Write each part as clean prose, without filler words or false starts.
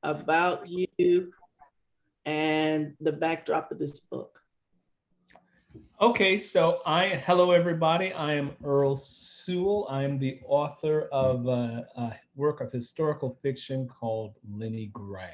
about you and the backdrop of this book. Okay, so hello everybody. I am Earl Sewell. I am the author of a work of historical fiction called Lenny Gray.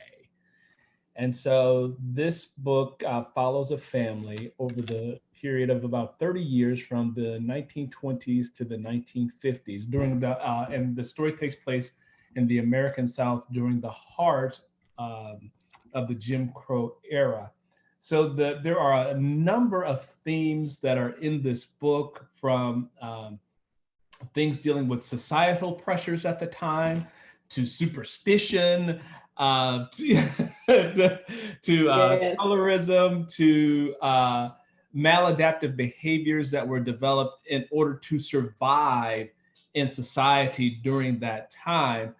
And so this book follows a family over the period of about 30 years from the 1920s to the 1950s and the story takes place in the American South during the heart of the Jim Crow era. So there are a number of themes that are in this book, from things dealing with societal pressures at the time, to superstition, to, Yes. colorism, to maladaptive behaviors that were developed in order to survive in society during that time,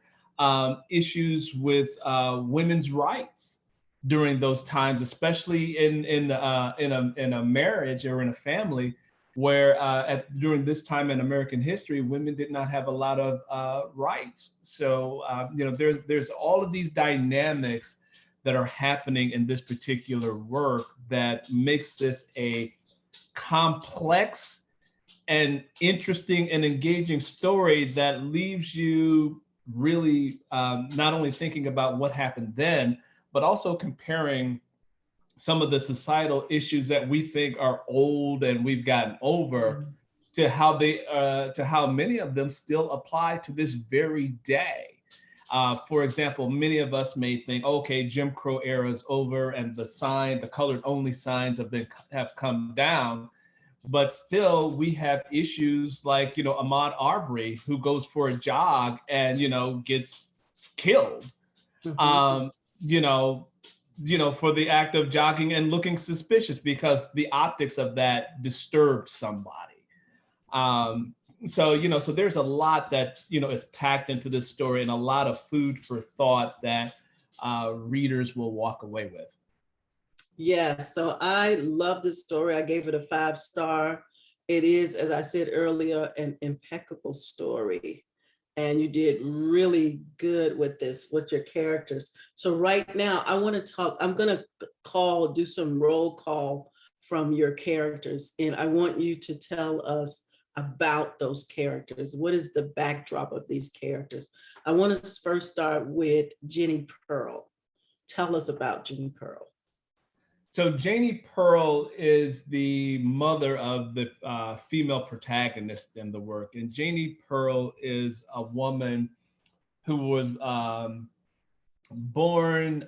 issues with women's rights during those times, especially in a marriage or in a family where during this time in American history, women did not have a lot of rights. So there's all of these dynamics that are happening in this particular work that makes this a complex and interesting and engaging story that leaves you really not only thinking about what happened then, but also comparing some of the societal issues that we think are old and we've gotten over to how many of them still apply to this very day. For example, many of us may think, okay, Jim Crow era is over and the colored only signs have come down. But still, we have issues like, Ahmaud Arbery, who goes for a jog and, gets killed. Mm-hmm. For the act of jogging and looking suspicious because the optics of that disturbed somebody. So there's a lot that, is packed into this story and a lot of food for thought that readers will walk away with. Yes, so I love this story. I gave it a 5-star. It is, as I said earlier, an impeccable story. And you did really good with your characters. So right now I want to talk, I'm going to do some roll call from your characters. And I want you to tell us about those characters. What is the backdrop of these characters? I want to first start with Jenny Pearl. Tell us about Jenny Pearl. So Janie Pearl is the mother of the female protagonist in the work. And Janie Pearl is a woman who was born,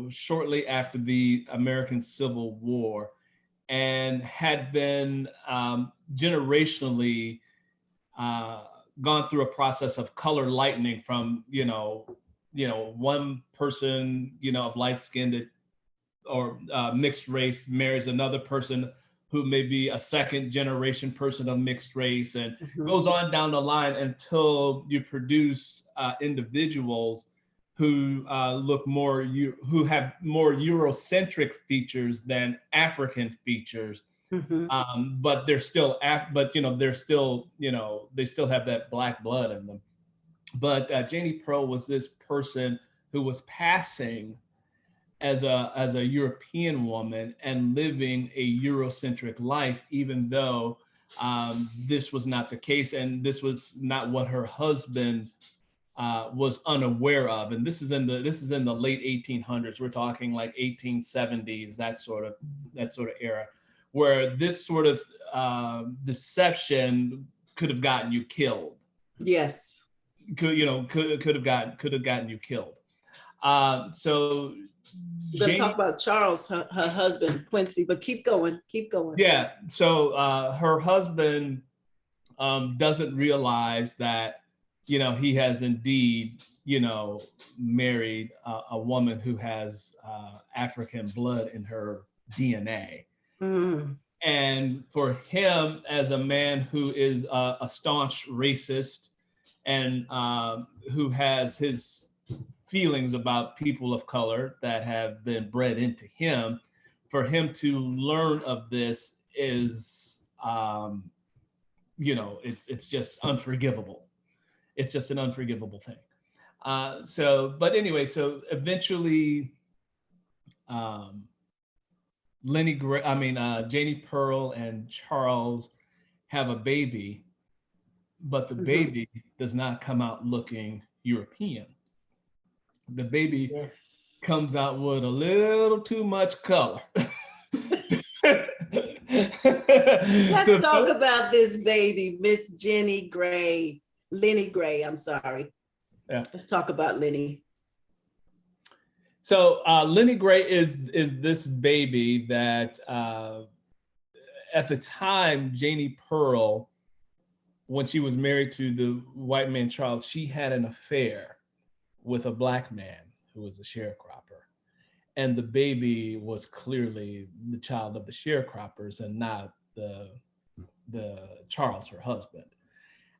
shortly after the American Civil War and had been generationally gone through a process of color lightening from, one person, of light-skinned or mixed race marries another person who may be a second generation person of mixed race, and goes on down the line until you produce individuals who who have more Eurocentric features than African features. But they're still they still have that Black blood in them. But Janie Pearl was this person who was passing as a European woman and living a Eurocentric life, even though this was not the case, and this was not what her husband was unaware of. And this is in the late 1800s. We're talking like 1870s, that sort of era, where this sort of deception could have gotten you killed. Yes, could have gotten you killed. So. We're going to talk about Charles, her husband, Quincy, but keep going. Yeah, so her husband doesn't realize that, he has indeed, married a woman who has African blood in her DNA. And for him, as a man who is a staunch racist and who has his feelings about people of color that have been bred into him, for him to learn of this is, it's just unforgivable. It's just an unforgivable thing. But anyway, so eventually, um, Lenny Gray, Janie Pearl and Charles have a baby, but the Mhm. baby does not come out looking European. The baby Yes. comes out with a little too much color. Let's talk about this baby, Miss Lenny Gray, I'm sorry. Yeah. Let's talk about Lenny. So Lenny Gray is this baby that at the time, Janie Pearl, when she was married to the white man Charles, she had an affair with a black man who was a sharecropper. And the baby was clearly the child of the sharecroppers and not the Charles, her husband.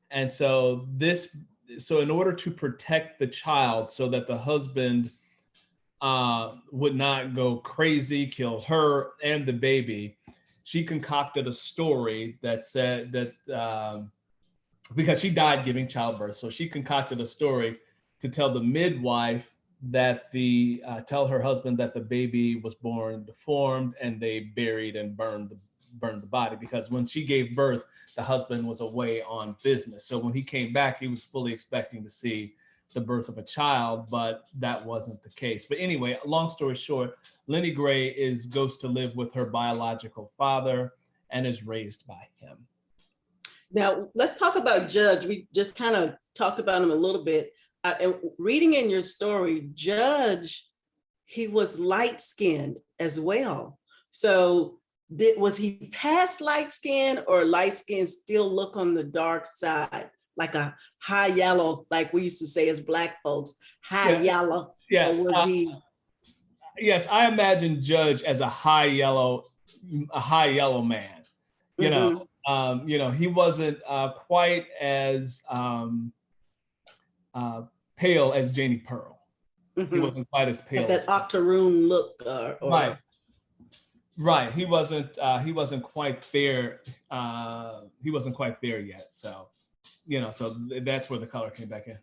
And so in order to protect the child so that the husband would not go crazy, kill her and the baby, she concocted a story that said that because she died giving childbirth, so she concocted a story to tell the midwife that tell her husband that the baby was born deformed, and they buried and burned the body, because when she gave birth, the husband was away on business. So when he came back, he was fully expecting to see the birth of a child, but that wasn't the case. But anyway, long story short, Lenny Gray goes to live with her biological father and is raised by him. Now, let's talk about Judge. We just kind of talked about him a little bit. And reading in your story, Judge, he was light-skinned as well. So was he past light-skinned, or light-skinned still look on the dark side? Like a high yellow, like we used to say as Black folks, high yellow. Yeah. Or was he? Yes, I imagine Judge as a high yellow man. You know, he wasn't quite as pale as Janie Pearl. Mm-hmm. He wasn't quite as pale. That octoroon look, Right. He wasn't quite fair. He wasn't quite there yet. So, so that's where the color came back in.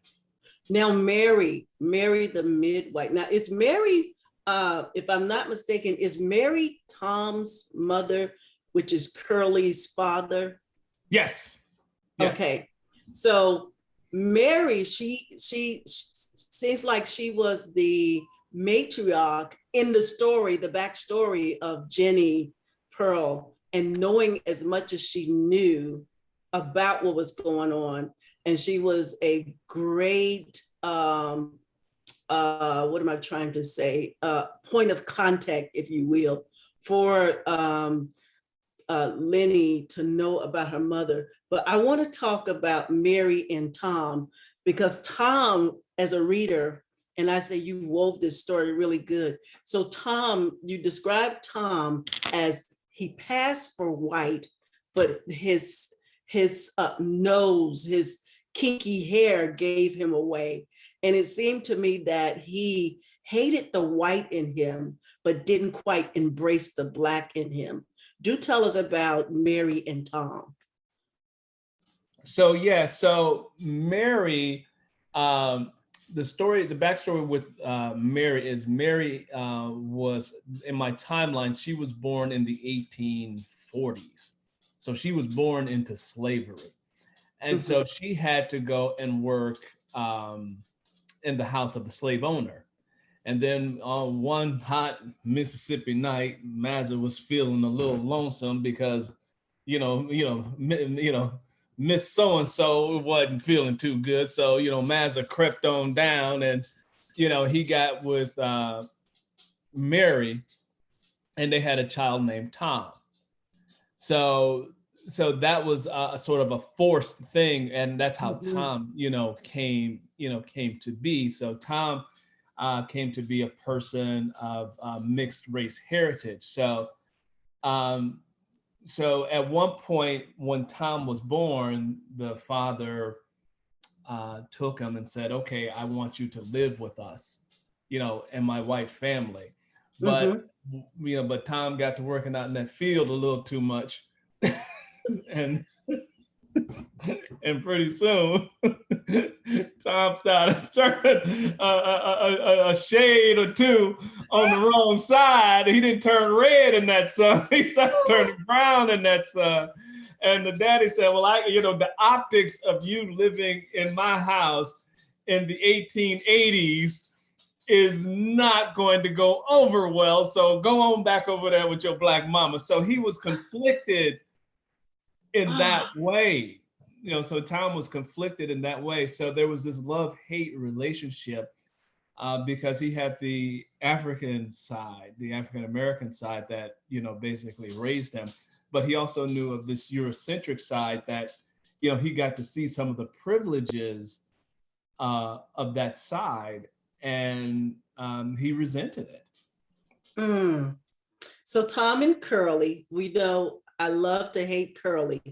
Now, Mary the midwife. Now, is Mary, if I'm not mistaken, is Mary Tom's mother, which is Curly's father? Yes. Okay. So Mary, she seems like she was the matriarch in the story, the backstory of Jenny Pearl, and knowing as much as she knew about what was going on. And she was a great, what am I trying to say? Point of contact, if you will, for Lenny to know about her mother. But I want to talk about Mary and Tom, because Tom, as a reader, and I say you wove this story really good. So Tom, you described Tom as he passed for white, but his nose, his kinky hair gave him away. And it seemed to me that he hated the white in him, but didn't quite embrace the Black in him. Do tell us about Mary and Tom. So Mary, the backstory with Mary is Mary was, in my timeline, she was born in the 1840s. So she was born into slavery. And so she had to go and work in the house of the slave owner. And then on one hot Mississippi night, Mazza was feeling a little lonesome because, Miss So-and-so wasn't feeling too good. So, Mazza crept on down and, he got with Mary, and they had a child named Tom. So that was a sort of a forced thing. And that's how Tom, came to be. So Tom came to be a person of mixed race heritage. So at one point when Tom was born, the father took him and said, okay, I want you to live with us, and my white family. But, but Tom got to working out in that field a little too much. and And pretty soon, Tom started turning a shade or two on the wrong side. He didn't turn red in that sun. He started turning brown in that sun. And the daddy said, well, the optics of you living in my house in the 1880s is not going to go over well. So go on back over there with your black mama. So he was conflicted in that way. So Tom was conflicted in that way. So there was this love-hate relationship because he had the African side, the African-American side that, basically raised him. But he also knew of this Eurocentric side that, he got to see some of the privileges of that side, and he resented it. So Tom and Curly, we know I love to hate Curly.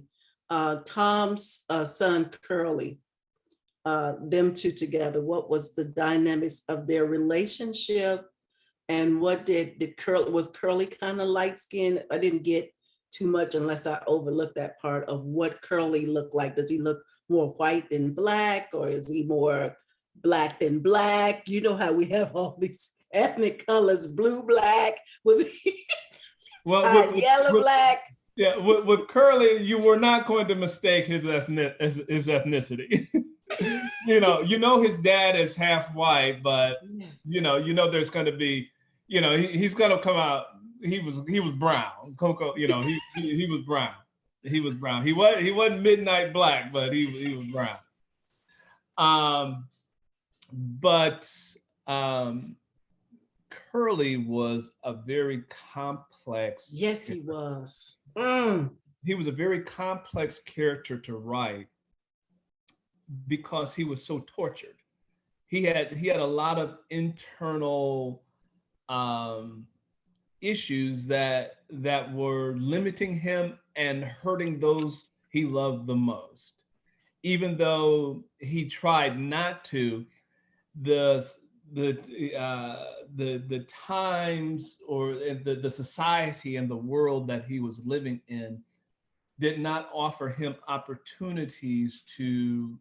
Tom's son, Curly, them two together, what was the dynamics of their relationship? And what did Curly, was Curly kind of light skinned? I didn't get too much unless I overlooked that part of what Curly looked like. Does he look more white than black, or is he more black than black? You know how we have all these ethnic colors, blue, black, was he yellow, black? Yeah, with Curly, you were not going to mistake his ethnicity. His dad is half white, but there's going to be, he's going to come out. He was brown. Coco, he was brown. He was brown. He wasn't midnight black, but he was brown. But Curly was a very complex. Yes, he was. He was a very complex character to write because he was so tortured. He had a lot of internal issues that were limiting him and hurting those he loved the most. Even though he tried not to, the times or the society and the world that he was living in did not offer him opportunities to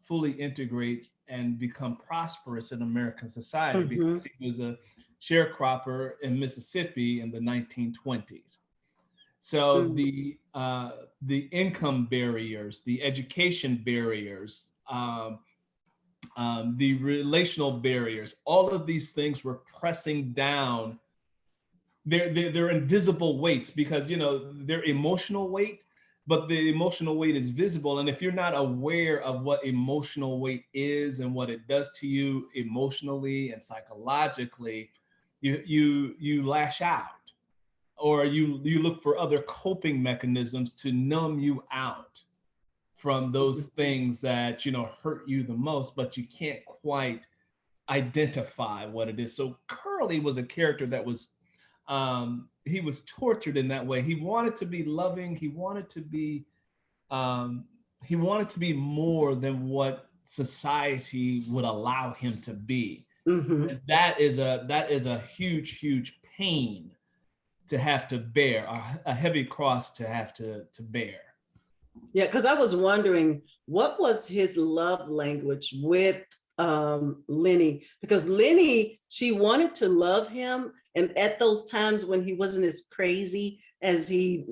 fully integrate and become prosperous in American society, because he was a sharecropper in Mississippi in the 1920s. So the income barriers, the education barriers, the relational barriers, all of these things were pressing down. They're invisible weights because, they're emotional weight, but the emotional weight is visible. And if you're not aware of what emotional weight is and what it does to you emotionally and psychologically, you lash out, or you look for other coping mechanisms to numb you out from those things that, hurt you the most, but you can't quite identify what it is. So Curly was a character that was, he was tortured in that way. He wanted to be loving. He wanted to be more than what society would allow him to be. And that is a huge, huge pain to have to bear, a heavy cross to have to bear. Yeah, because I was wondering, what was his love language with Lenny? Because Lenny, she wanted to love him. And at those times when he wasn't as crazy as he,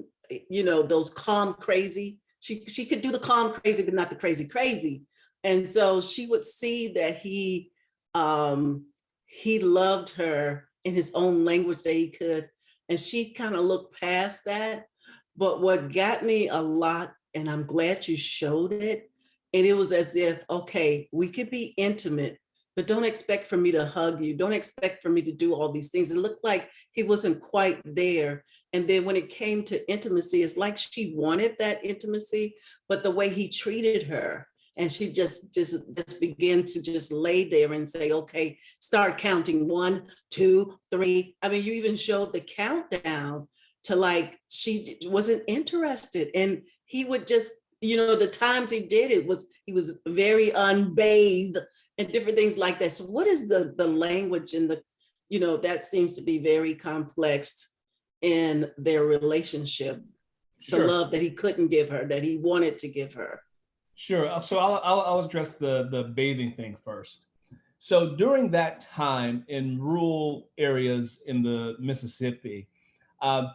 those calm crazy, she could do the calm crazy, but not the crazy crazy. And so she would see that he loved her in his own language that he could. And she kind of looked past that. But what got me a lot, and I'm glad you showed it, and it was as if, okay, we could be intimate, but don't expect for me to hug you. Don't expect for me to do all these things. It looked like he wasn't quite there. And then when it came to intimacy, it's like she wanted that intimacy, but the way he treated her, and she just began to just lay there and say, okay, start counting 1, 2, 3. I mean, you even showed the countdown to like, she wasn't interested. And he would just, the times he did it he was very unbathed and different things like that. So what is the language and that seems to be very complex in their relationship? the Sure. love that he couldn't give her, that he wanted to give her. Sure. So I'll address the bathing thing first. So during that time in rural areas in the Mississippi,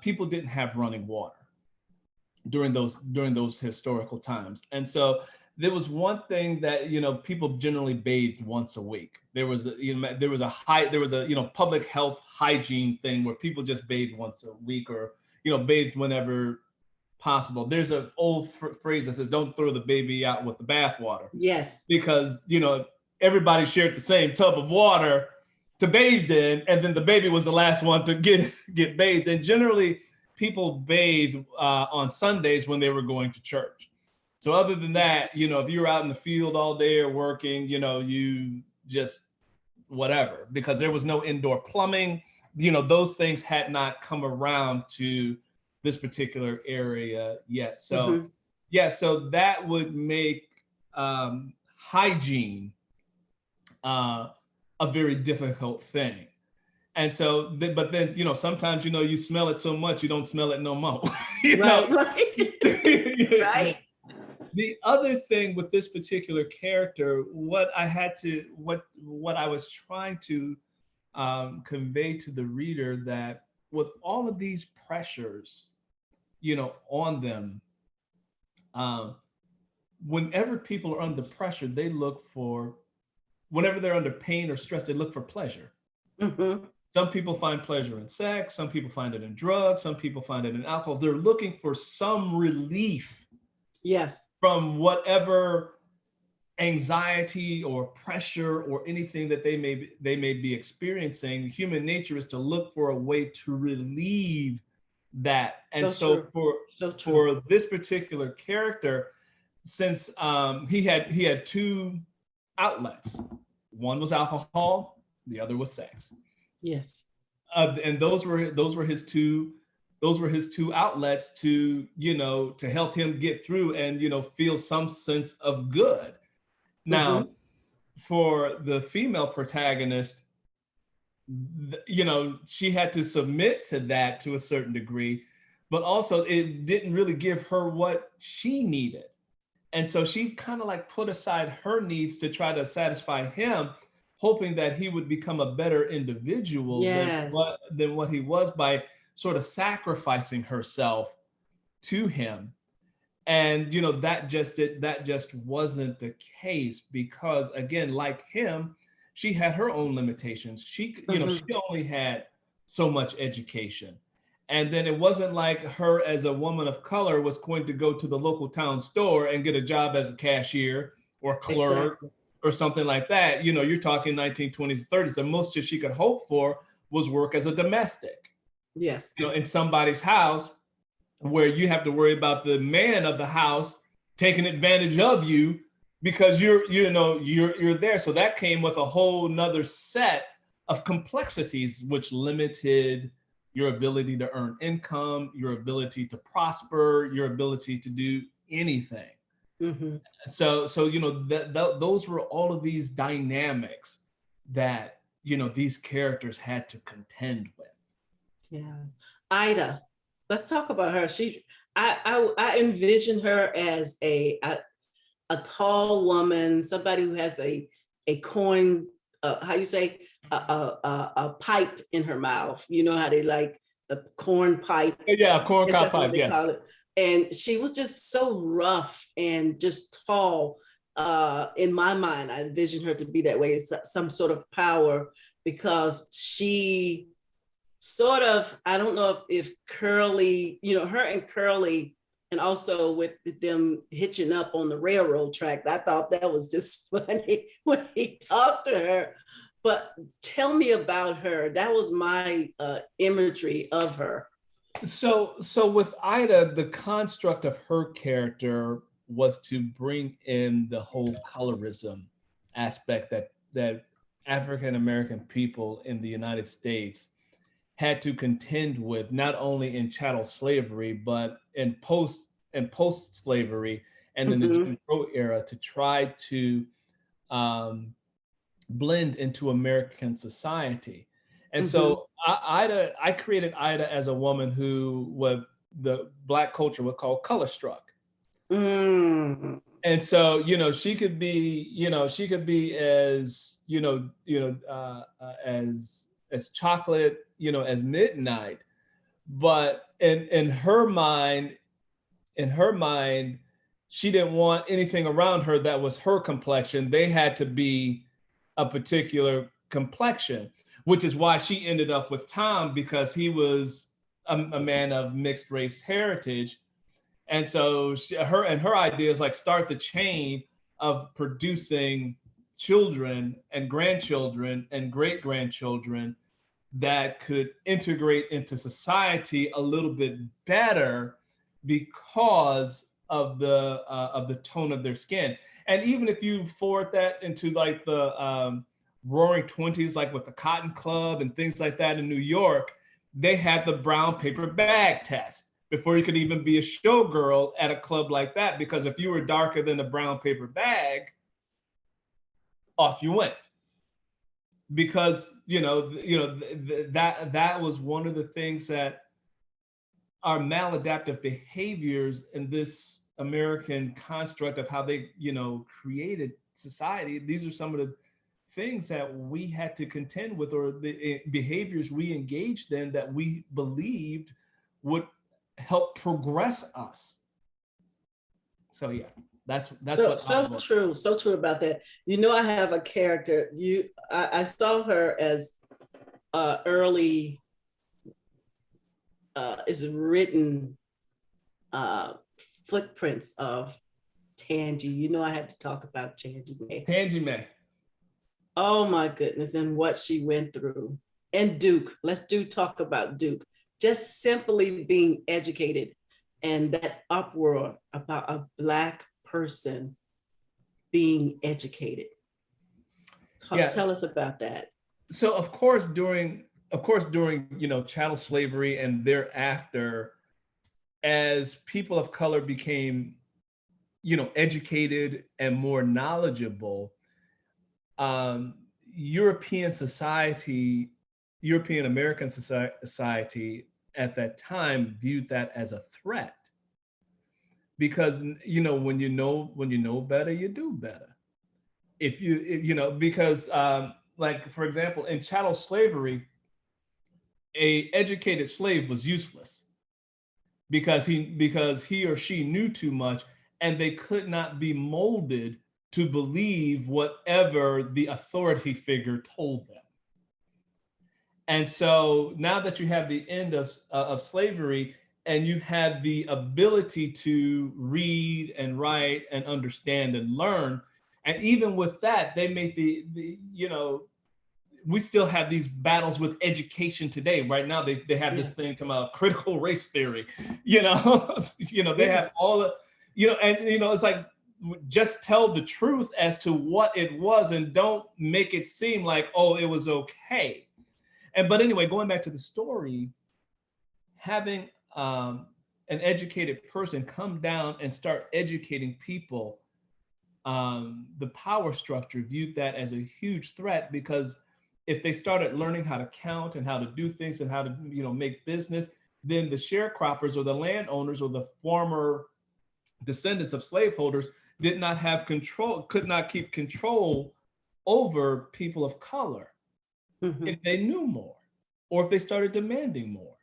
people didn't have running water during those historical times, and so there was one thing that people generally bathed once a week. There was a public health hygiene thing where people just bathed once a week, or bathed whenever possible. There's an old phrase that says, "Don't throw the baby out with the bathwater," Yes. because everybody shared the same tub of water to bathe in, and then the baby was the last one to get bathed. And generally, people bathe on Sundays when they were going to church. So other than that, if you were out in the field all day or working, you just whatever, because there was no indoor plumbing. Those things had not come around to this particular area yet. So yeah, so that would make hygiene a very difficult thing. And so, but then, sometimes, you smell it so much, you don't smell it no more. Right. Right. The other thing with this particular character, what I was trying to convey to the reader, that with all of these pressures, on them, whenever people are under pressure, whenever they're under pain or stress, they look for pleasure. Some people find pleasure in sex, some people find it in drugs, some people find it in alcohol. They're looking for some relief, yes, from whatever anxiety or pressure or anything that they may be experiencing. Human nature is to look for a way to relieve that. And so for this particular character, since he had two outlets, one was alcohol, the other was sex. Yes. And those were his two outlets to to help him get through and feel some sense of good. Now, for the female protagonist, she had to submit to that to a certain degree, but also it didn't really give her what she needed. And so she kind of like put aside her needs to try to satisfy him, hoping that he would become a better individual than what he was, by sort of sacrificing herself to him. And that just wasn't the case, because again, like him, she had her own limitations. She she only had so much education. And then it wasn't like her as a woman of color was going to go to the local town store and get a job as a cashier or clerk or something like that. You're talking 1920s, 30s. The most that she could hope for was work as a domestic. Yes. In somebody's house, where you have to worry about the man of the house taking advantage of you because you're there. So that came with a whole nother set of complexities, which limited your ability to earn income, your ability to prosper, your ability to do anything. So those were all of these dynamics that these characters had to contend with. Yeah. Ida, let's talk about her. I envision her as a tall woman, somebody who has a coin, how you say, a pipe in her mouth. You know how they like the corn pipe? Yeah, corn cob pipe. They call it. And she was just so rough and just tall. In my mind, I envision her to be that way. It's some sort of power, because she sort of, I don't know if Curly, her and Curly, and also with them hitching up on the railroad track, I thought that was just funny when he talked to her. But tell me about her. That was my imagery of her. So with Ida, the construct of her character was to bring in the whole colorism aspect that African American people in the United States had to contend with, not only in chattel slavery, but in post slavery and in the Jim Crow era, to try to blend into American society. And so I created Ida as a woman who the Black culture would call color struck. Mm. And so, she could be, she could be as, as chocolate, as midnight, but in her mind, she didn't want anything around her that was her complexion. They had to be a particular complexion, which is why she ended up with Tom, because he was a man of mixed race heritage. And so her idea is like start the chain of producing children and grandchildren and great grandchildren that could integrate into society a little bit better because of the tone of their skin. And even if you forward that into like the Roaring Twenties, like with the Cotton Club and things like that in New York, they had the brown paper bag test before you could even be a showgirl at a club like that, because if you were darker than a brown paper bag, off you went. Because that was one of the things that our maladaptive behaviors in this American construct of how they created society. These are some of the things that we had to contend with, or the behaviors we engaged in that we believed would help progress us. So yeah, that's so true about that. I have a character. I saw her as early is written footprints of Tangi. I had to talk about Tangi May. Oh my goodness, and what she went through. And Duke. Let's talk about Duke. Just simply being educated and that uproar about a Black person being educated. Tell us about that. So of course during chattel slavery and thereafter, as people of color became educated and more knowledgeable, European American society at that time viewed that as a threat, because when you know better, you do better. If because like for example, in chattel slavery, a educated slave was useless because he or she knew too much, and they could not be molded to believe whatever the authority figure told them. And so now that you have the end of slavery, and you have the ability to read and write and understand and learn, and even with that, they make we still have these battles with education today. Right now, they have this thing come out, critical race theory. They have all the, and it's like, just tell the truth as to what it was, and don't make it seem like, oh, it was okay. But anyway, going back to the story, having an educated person come down and start educating people, the power structure viewed that as a huge threat, because if they started learning how to count and how to do things and how to make business, then the sharecroppers or the landowners or the former descendants of slaveholders did not have control, could not keep control over people of color if they knew more, or if they started demanding more.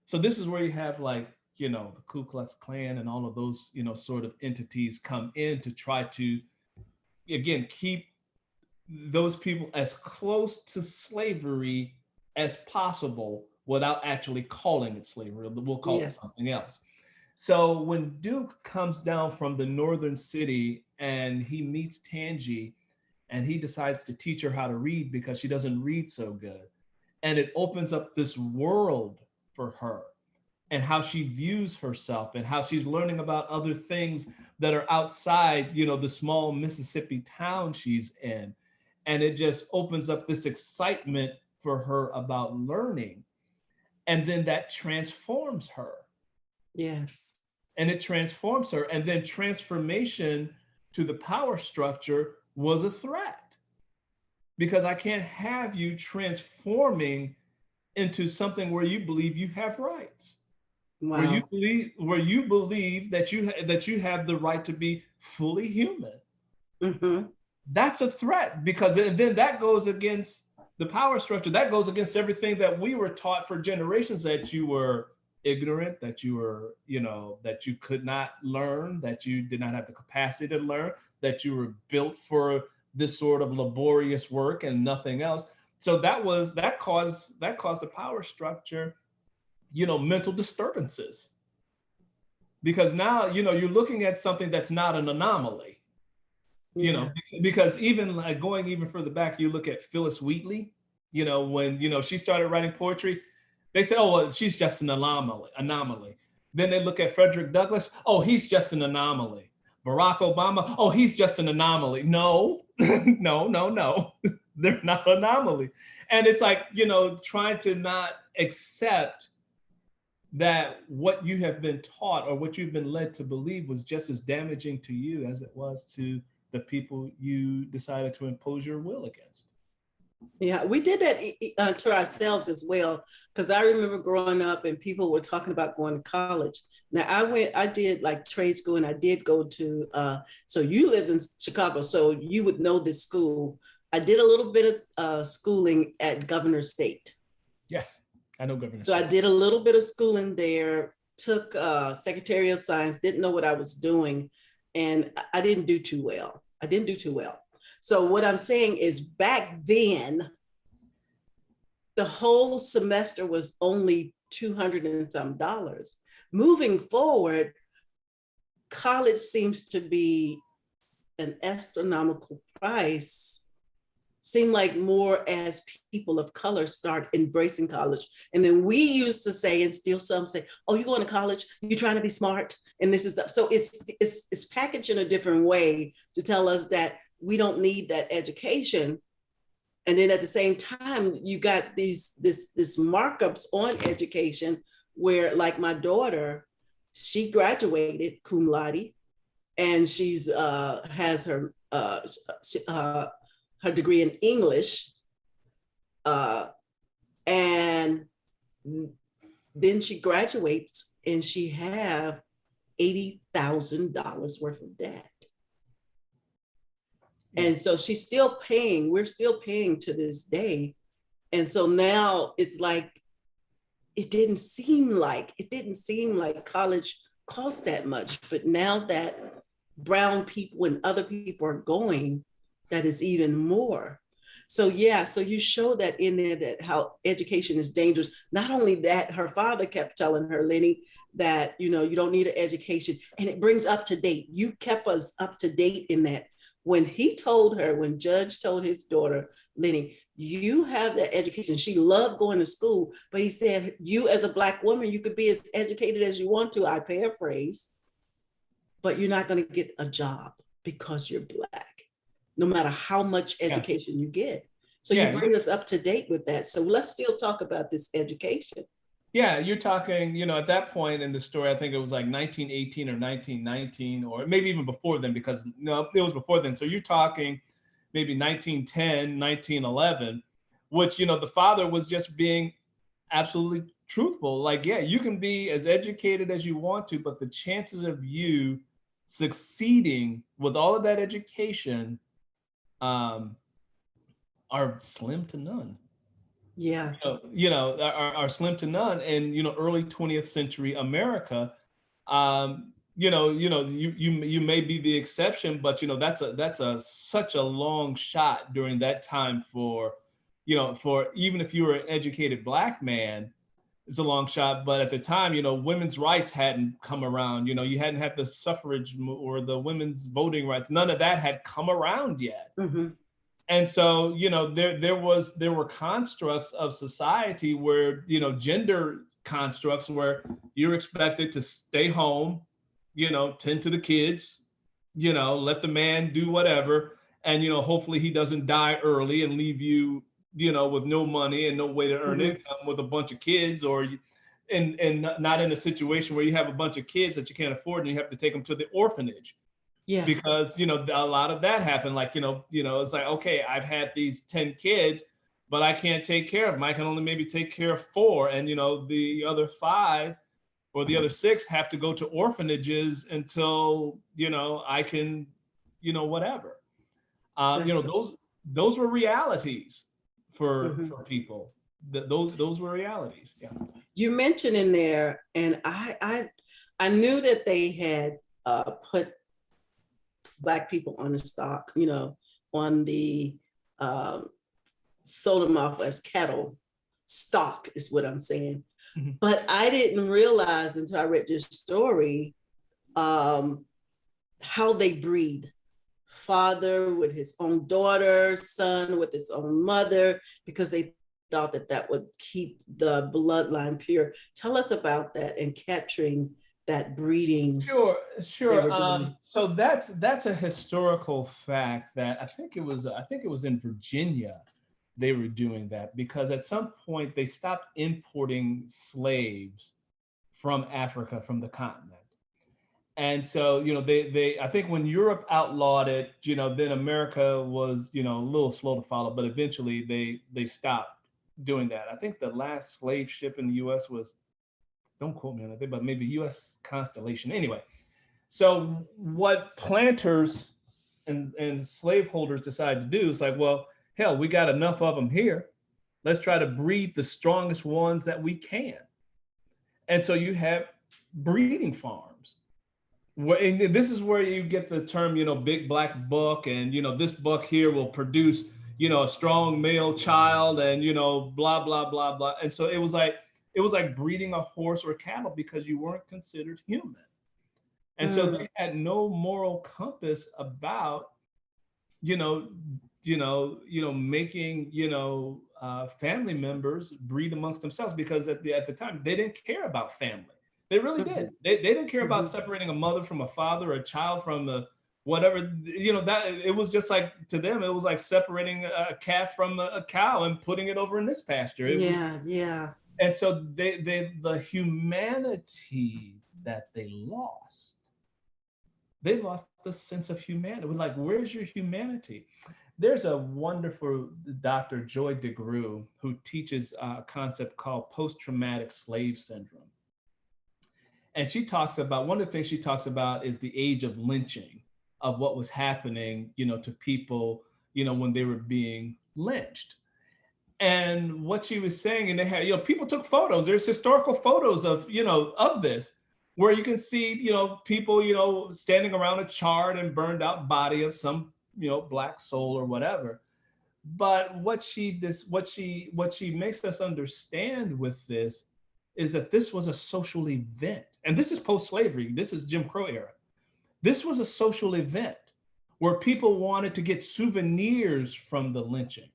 So this is where you have like, the Ku Klux Klan and all of those, sort of entities come in to try to, again, keep those people as close to slavery as possible without actually calling it slavery. We'll call it something else. So when Duke comes down from the northern city and he meets Tangi, and he decides to teach her how to read because she doesn't read so good, and it opens up this world for her and how she views herself and how she's learning about other things that are outside, the small Mississippi town she's in. And it just opens up this excitement for her about learning. And then that transforms her. Yes. And it transforms her. And then transformation to the power structure was a threat, because I can't have you transforming into something where you believe you have rights. Wow. where you believe that you have the right to be fully human. Mm-hmm. That's a threat, because then that goes against the power structure. That goes against everything that we were taught for generations, that you were ignorant, that you were, that you could not learn, that you did not have the capacity to learn, that you were built for this sort of laborious work and nothing else. So that caused the power structure, mental disturbances, because now, you're looking at something that's not an anomaly. Yeah. Because even like going even further back, you look at Phyllis Wheatley, when, she started writing poetry, they said, oh, well, she's just an anomaly. Then they look at Frederick Douglass, oh, he's just an anomaly. Barack Obama, oh, he's just an anomaly. No, no. They're not an anomaly. And it's like, trying to not accept that what you have been taught or what you've been led to believe was just as damaging to you as it was to the people you decided to impose your will against. Yeah, we did that to ourselves as well. Because I remember growing up and people were talking about going to college. Now I did like trade school, and I did go to, so you lives in Chicago, so you would know this school. I did a little bit of schooling at Governor State. Yes, I know Governor So State. I did a little bit of schooling there, took Secretary of Science, didn't know what I was doing, and I didn't do too well. So what I'm saying is, back then, the whole semester was only $200 and some dollars. Moving forward, college seems to be an astronomical price. Seem like more as people of color start embracing college. And then we used to say, and still some say, oh, you're going to college, you're trying to be smart. And this is so it's packaged in a different way to tell us that we don't need that education. And then at the same time, you got this markups on education where, like my daughter, she graduated cum laude, and she's has her her degree in English, and then she graduates and she have $80,000 worth of debt. And so she's still paying, we're still paying to this day. And so now it's like, it didn't seem like college cost that much, but now that brown people and other people are going, that is even more. So yeah, so you show that in there, that how education is dangerous. Not only that, her father kept telling her, Lenny, that, you don't need an education, and it brings up to date. You kept us up to date in that. When Judge told his daughter, Lenny, you have that education. She loved going to school, but he said, you as a Black woman, you could be as educated as you want to, I paraphrase, but you're not going to get a job because you're Black, no matter how much education you get. So you bring us up to date with that. So let's still talk about this education. Yeah, you're talking, at that point in the story, I think it was like 1918 or 1919, or maybe even before then, because it was before then. So you're talking maybe 1910, 1911, which, the father was just being absolutely truthful. Like, yeah, you can be as educated as you want to, but the chances of you succeeding with all of that education are slim to none. Yeah. Are slim to none. And, early 20th century America, you may be the exception, but, that's such a long shot during that time for even if you were an educated Black man, it's a long shot. But at the time, women's rights hadn't come around. You hadn't had the suffrage or the women's voting rights. None of that had come around yet. Mm-hmm. And so, there were constructs of society where, gender constructs where you're expected to stay home, tend to the kids, let the man do whatever. And, hopefully he doesn't die early and leave you, with no money and no way to earn income with a bunch of kids, or and not in a situation where you have a bunch of kids that you can't afford and you have to take them to the orphanage. Yeah. Because, a lot of that happened. Like, it's like, okay, I've had these 10 kids, but I can't take care of them. I can only maybe take care of 4. And, the other 5 or the other 6 have to go to orphanages until, I can, whatever. Those were realities for people. Those were realities. Yeah. You mentioned in there, and I knew that they had put Black people on the stock, on the sold them off as cattle stock is what I'm saying. Mm-hmm. But I didn't realize until I read this story how they breed. Father with his own daughter, son with his own mother, because they thought that would keep the bloodline pure. Tell us about that and capturing that breeding. Sure. So that's a historical fact that I think it was in Virginia they were doing that, because at some point they stopped importing slaves from Africa, from the continent. And so, they I think when Europe outlawed it, then America was, a little slow to follow, but eventually they stopped doing that. I think the last slave ship in the US was, don't quote me on it, but maybe US Constellation. Anyway, so what planters and slaveholders decided to do is like, well, hell, we got enough of them here. Let's try to breed the strongest ones that we can. And so you have breeding farms. And this is where you get the term, big black buck, and this buck here will produce, a strong male child, and blah blah blah blah. And so it was like breeding a horse or cattle, because you weren't considered human. And so they had no moral compass about, making family members breed amongst themselves, because at the time they didn't care about family. They really did. They didn't care about separating a mother from a father, or a child from a whatever. That it was just like, to them, it was like separating a calf from a cow and putting it over in this pasture. Yeah. And so the humanity that they lost the sense of humanity. It was like, where's your humanity? There's a wonderful Dr. Joy DeGruy who teaches a concept called post-traumatic slave syndrome. And she talks about, one of the things she talks about is the age of lynching, of what was happening, to people, when they were being lynched. And what she was saying, and they had, people took photos. There's historical photos of, of this, where you can see, people, standing around a charred and burned out body of some, Black soul or whatever. But what she makes us understand with this is that this was a social event. And this is post-slavery. This is Jim Crow era. This was a social event where people wanted to get souvenirs from the lynching.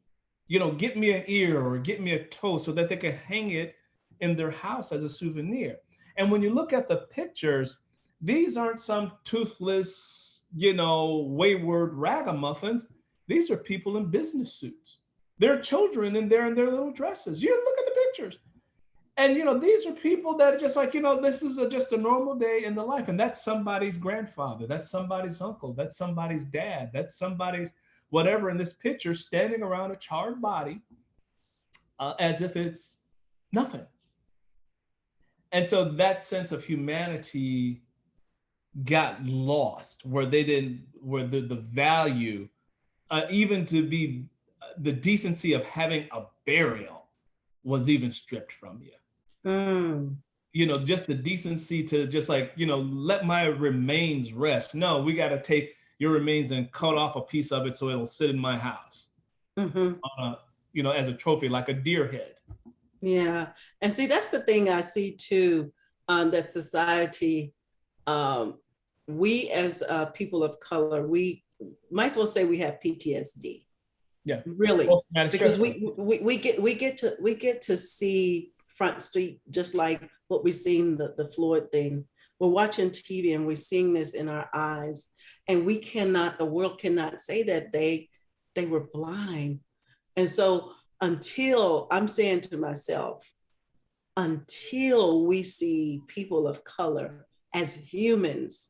Get me an ear or get me a toe, so that they could hang it in their house as a souvenir. And when you look at the pictures, these aren't some toothless, wayward ragamuffins. These are people in business suits. There are children in there in their little dresses. You look at the pictures. And, these are people that are just like, this is just a normal day in the life. And that's somebody's grandfather. That's somebody's uncle. That's somebody's dad. That's somebody's whatever in this picture, standing around a charred body as if it's nothing. And so that sense of humanity got lost, where the value, even to be the decency of having a burial, was even stripped from you. Just the decency to just like, let my remains rest. No, we got to take your remains and cut off a piece of it so it'll sit in my house, as a trophy, like a deer head. Yeah. And see, that's the thing I see too, that society, we as people of color, we might as well say we have PTSD. Yeah, really, because we get to see Front Street, just like what we've seen the Floyd thing. We're watching TV and we're seeing this in our eyes, and the world cannot say that they were blind. And so until, I'm saying to myself, until we see people of color as humans,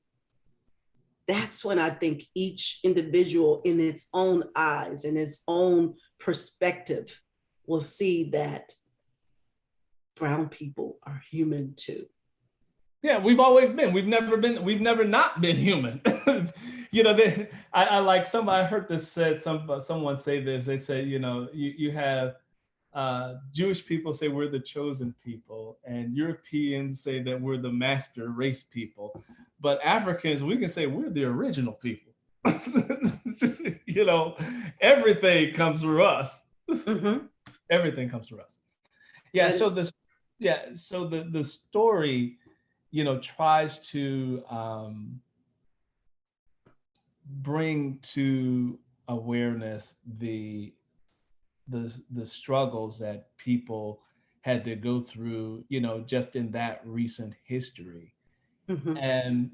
that's when I think each individual in its own eyes, in its own perspective, will see that brown people are human too. Yeah, we've always been. We've never not been human. You know, I like somebody, I heard this said, someone say this. They say, you know, you have Jewish people say we're the chosen people, and Europeans say that we're the master race people. But Africans, we can say we're the original people. You know, everything comes through us. Mm-hmm. Everything comes through us. Yeah. And So this, yeah. So the story, you know, tries to bring to awareness the struggles that people had to go through, you know, just in that recent history, mm-hmm. and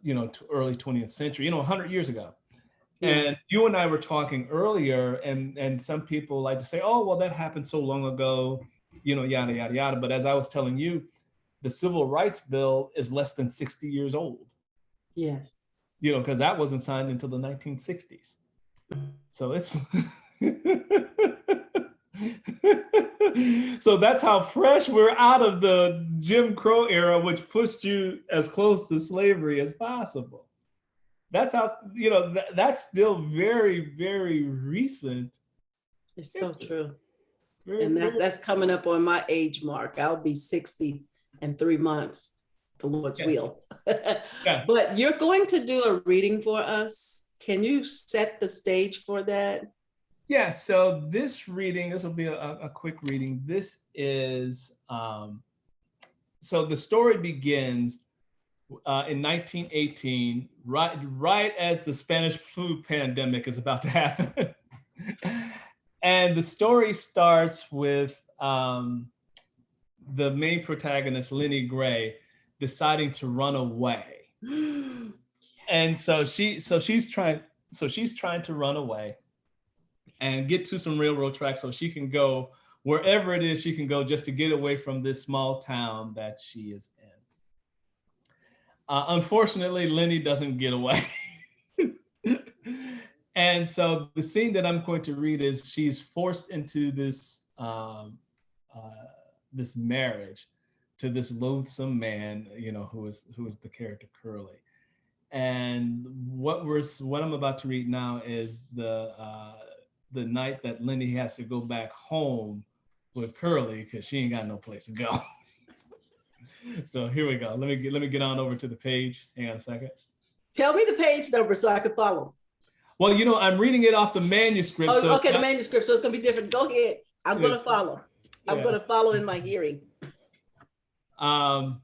you know, to early 20th century, you know, 100 years ago. And Yes. you and I were talking earlier, and some people like to say, oh, well, that happened so long ago, you know, yada yada yada. But as I was telling you, the Civil Rights Bill is less than 60 years old, Yes. you know, because that wasn't signed until the 1960s. So it's so that's how fresh we're out of the Jim Crow era, which pushed you as close to slavery as possible. That's how, you know, that's still very, very recent It's so history. true. Very, And very, that's coming up on my age mark. I'll be 60 in 3 months, the Lord's yeah, will. yeah. But you're going to do a reading for us. Can you set the stage for that? Yeah, so this reading, this will be a quick reading. This is, so the story begins in 1918, right as the Spanish flu pandemic is about to happen. And the story starts with the main protagonist, Lenny Gray, deciding to run away. And she's trying to run away and get to some railroad tracks so she can go wherever it is she can go just to get away from this small town that she is in. Unfortunately, Lenny doesn't get away. And so the scene that I'm going to read is she's forced into this marriage to this loathsome man, you know, who is the character Curly. And what I'm about to read now is the night that Lenny has to go back home with Curly because she ain't got no place to go. So here we go. Let me get on over to the page. Hang on a second. Tell me the page number so I can follow. Well, you know, I'm reading it off the manuscript. Oh, so okay, the manuscript, so it's gonna be different. Go ahead. I'm gonna follow. I'm Yeah. gonna follow in my hearing. Well,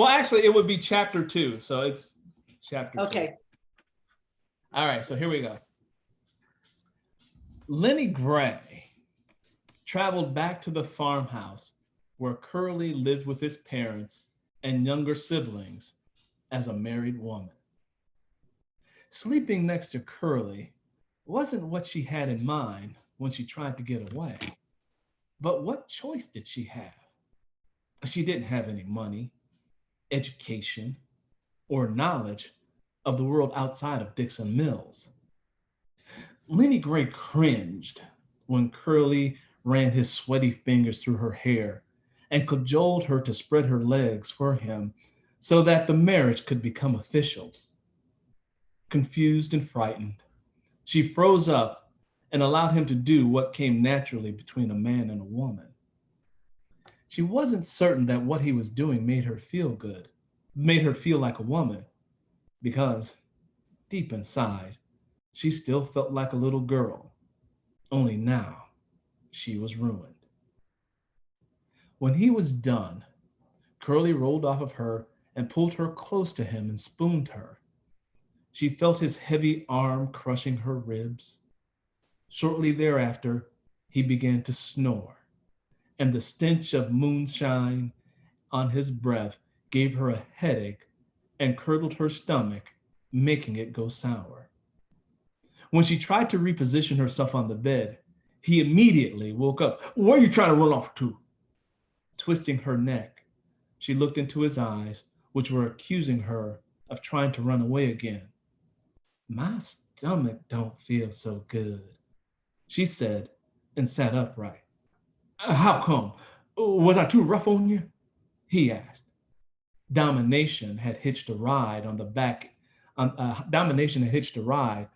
actually, it would be chapter 2. So it's chapter 2. Okay. All right, so here we go. Lenny Gray traveled back to the farmhouse where Curly lived with his parents and younger siblings as a married woman. Sleeping next to Curly wasn't what she had in mind when she tried to get away. But what choice did she have? She didn't have any money, education, or knowledge of the world outside of Dixon Mills. Lenny Gray cringed when Curly ran his sweaty fingers through her hair and cajoled her to spread her legs for him so that the marriage could become official. Confused and frightened, she froze up and allowed him to do what came naturally between a man and a woman. She wasn't certain that what he was doing made her feel good, made her feel like a woman, because deep inside, she still felt like a little girl, only now she was ruined. When he was done, Curly rolled off of her and pulled her close to him and spooned her. She felt his heavy arm crushing her ribs. Shortly thereafter, he began to snore, and the stench of moonshine on his breath gave her a headache and curdled her stomach, making it go sour. When she tried to reposition herself on the bed, he immediately woke up. Where are you trying to run off to? Twisting her neck, she looked into his eyes, which were accusing her of trying to run away again. My stomach don't feel so good, she said, and sat upright. How come? Was I too rough on you? He asked. Domination had hitched a ride on the back. Domination had hitched a ride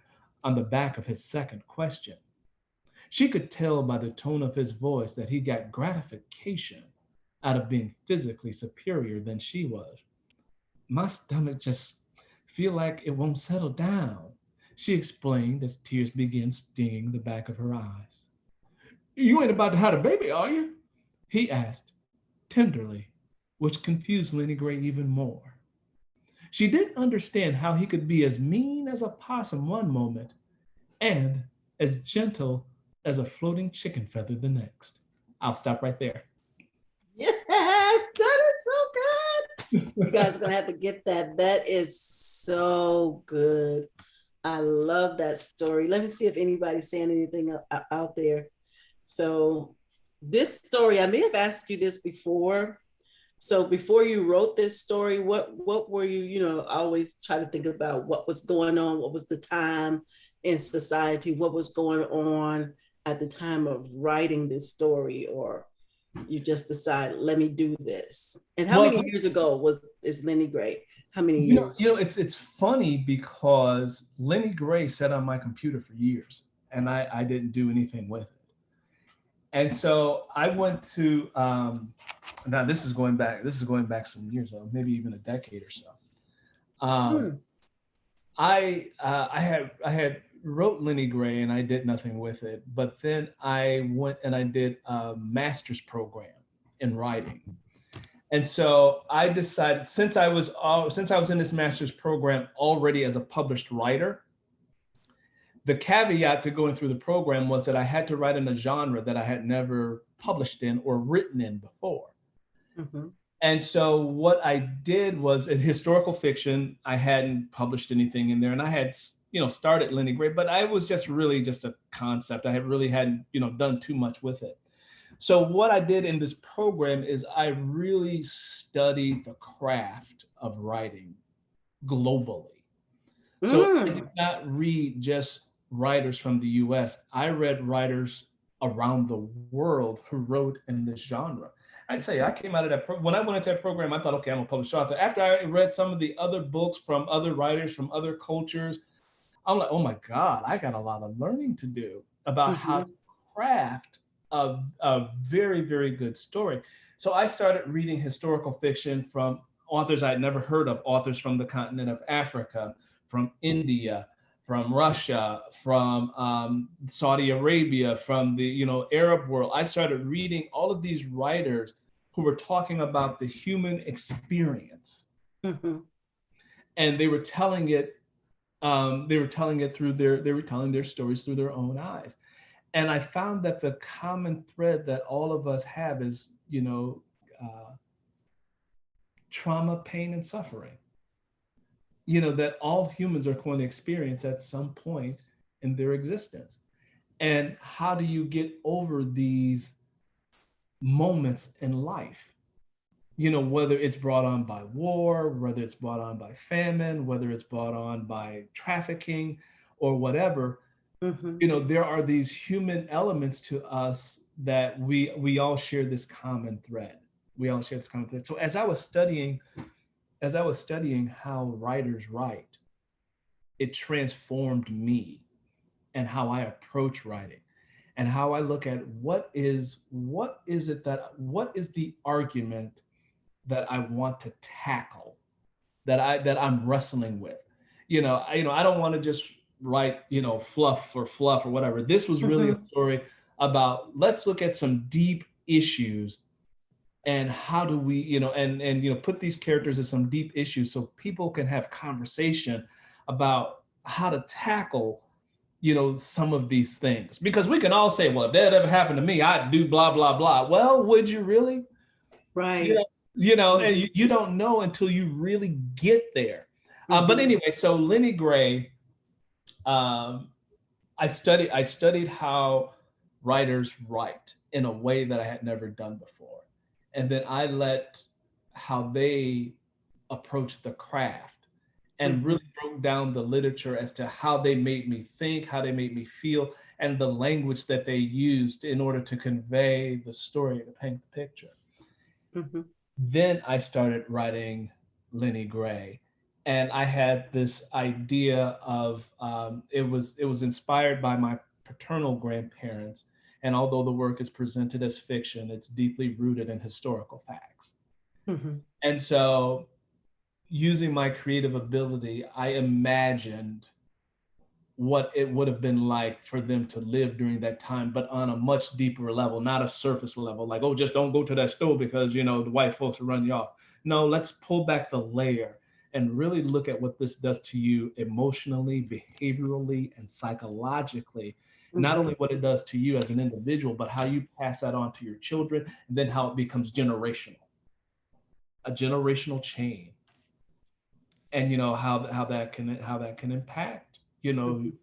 on the back of his second question. She could tell by the tone of his voice that he got gratification out of being physically superior than she was. My stomach just feel like it won't settle down, she explained as tears began stinging the back of her eyes. You ain't about to have a baby, are you? He asked tenderly, which confused Lenny Gray even more. She didn't understand how he could be as mean as a possum one moment and as gentle as a floating chicken feather the next. I'll stop right there. Yes, that is so good. You guys are gonna have to get that. That is so good. I love that story. Let me see if anybody's saying anything out there. So this story, I may have asked you this before. So before you wrote this story, what were you, I always try to think about what was going on, what was the time in society, what was going on at the time of writing this story, or you just decide, let me do this. And how many years ago is Lenny Gray? How many years? It's funny because Lenny Gray sat on my computer for years and I didn't do anything with it. And so I went to, now this is going back some years ago, maybe even a decade or so. I had wrote Lenny Gray and I did nothing with it, but then I went and I did a master's program in writing. And so I decided, since I was in this master's program already as a published writer, the caveat to going through the program was that I had to write in a genre that I had never published in or written in before. Mm-hmm. And so what I did was in historical fiction. I hadn't published anything in there, and I had, started Lenny Gray, but I was just a concept. I hadn't, done too much with it. So what I did in this program is I really studied the craft of writing globally. So I did not read just writers from the US. I read writers around the world who wrote in this genre. I tell you, I came out of that when I went into that program, I thought, okay, I'm a published author. After I read some of the other books from other writers from other cultures, I'm like, oh my God, I got a lot of learning to do about how to craft a very, very good story. So I started reading historical fiction from authors I'd never heard of, authors from the continent of Africa, from India, from Russia, from Saudi Arabia, from the Arab world. I started reading all of these writers who were talking about the human experience, and they were telling it. They were telling their stories through their own eyes. And I found that the common thread that all of us have is, trauma, pain, and suffering. That all humans are going to experience at some point in their existence. And how do you get over these moments in life? Whether it's brought on by war, whether it's brought on by famine, whether it's brought on by trafficking or whatever. There are these human elements to us that we all share this common thread. So as I was studying how writers write, it transformed me and how I approach writing and how I look at what is the argument that I want to tackle, that I'm wrestling with. I don't want to just write, fluff for fluff or whatever. This was really a story about, let's look at some deep issues and how do we, and put these characters in some deep issues so people can have conversation about how to tackle, some of these things. Because we can all say, well, if that ever happened to me, I'd do blah, blah, blah. Well, would you really? Right. And you don't know until you really get there. But anyway, so Lenny Gray, I studied how writers write in a way that I had never done before. And then I let how they approach the craft and really broke down the literature as to how they made me think, how they made me feel, and the language that they used in order to convey the story, to paint the picture. Then I started writing Lenny Gray. And I had this idea of it was inspired by my paternal grandparents. And although the work is presented as fiction, it's deeply rooted in historical facts. Mhm. And so, using my creative ability, I imagined what it would have been like for them to live during that time, but on a much deeper level, not a surface level, like, oh, just don't go to that store because, the white folks will run you off. No, let's pull back the layer and really look at what this does to you emotionally, behaviorally, and psychologically. Not only Mhm. what it does to you as an individual, but how you pass that on to your children, and then how it becomes generational, a generational chain. And how that can impact, Mhm.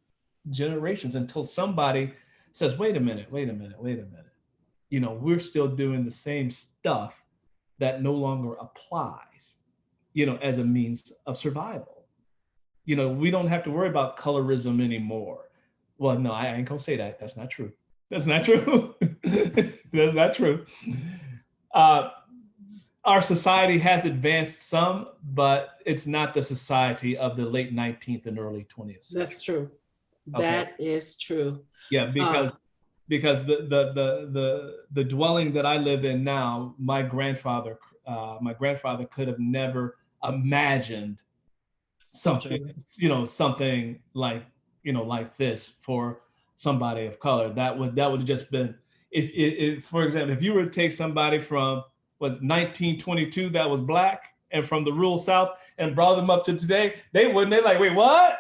generations, until somebody says, wait a minute, wait a minute, wait a minute. We're still doing the same stuff that no longer applies, as a means of survival. We don't have to worry about colorism anymore. Well, no, I ain't gonna say that. That's not true. That's not true. That's not true. Uh, our society has advanced some, but it's not the society of the late 19th and early 20th That's century. true. Okay. That is true. Yeah, Uh, because the dwelling that I live in now, my grandfather could have never imagined so true. something like this for somebody of color. That would have just been, if for example, if you were to take somebody from 1922 that was black and from the rural South and brought them up to today, they're like, wait, what?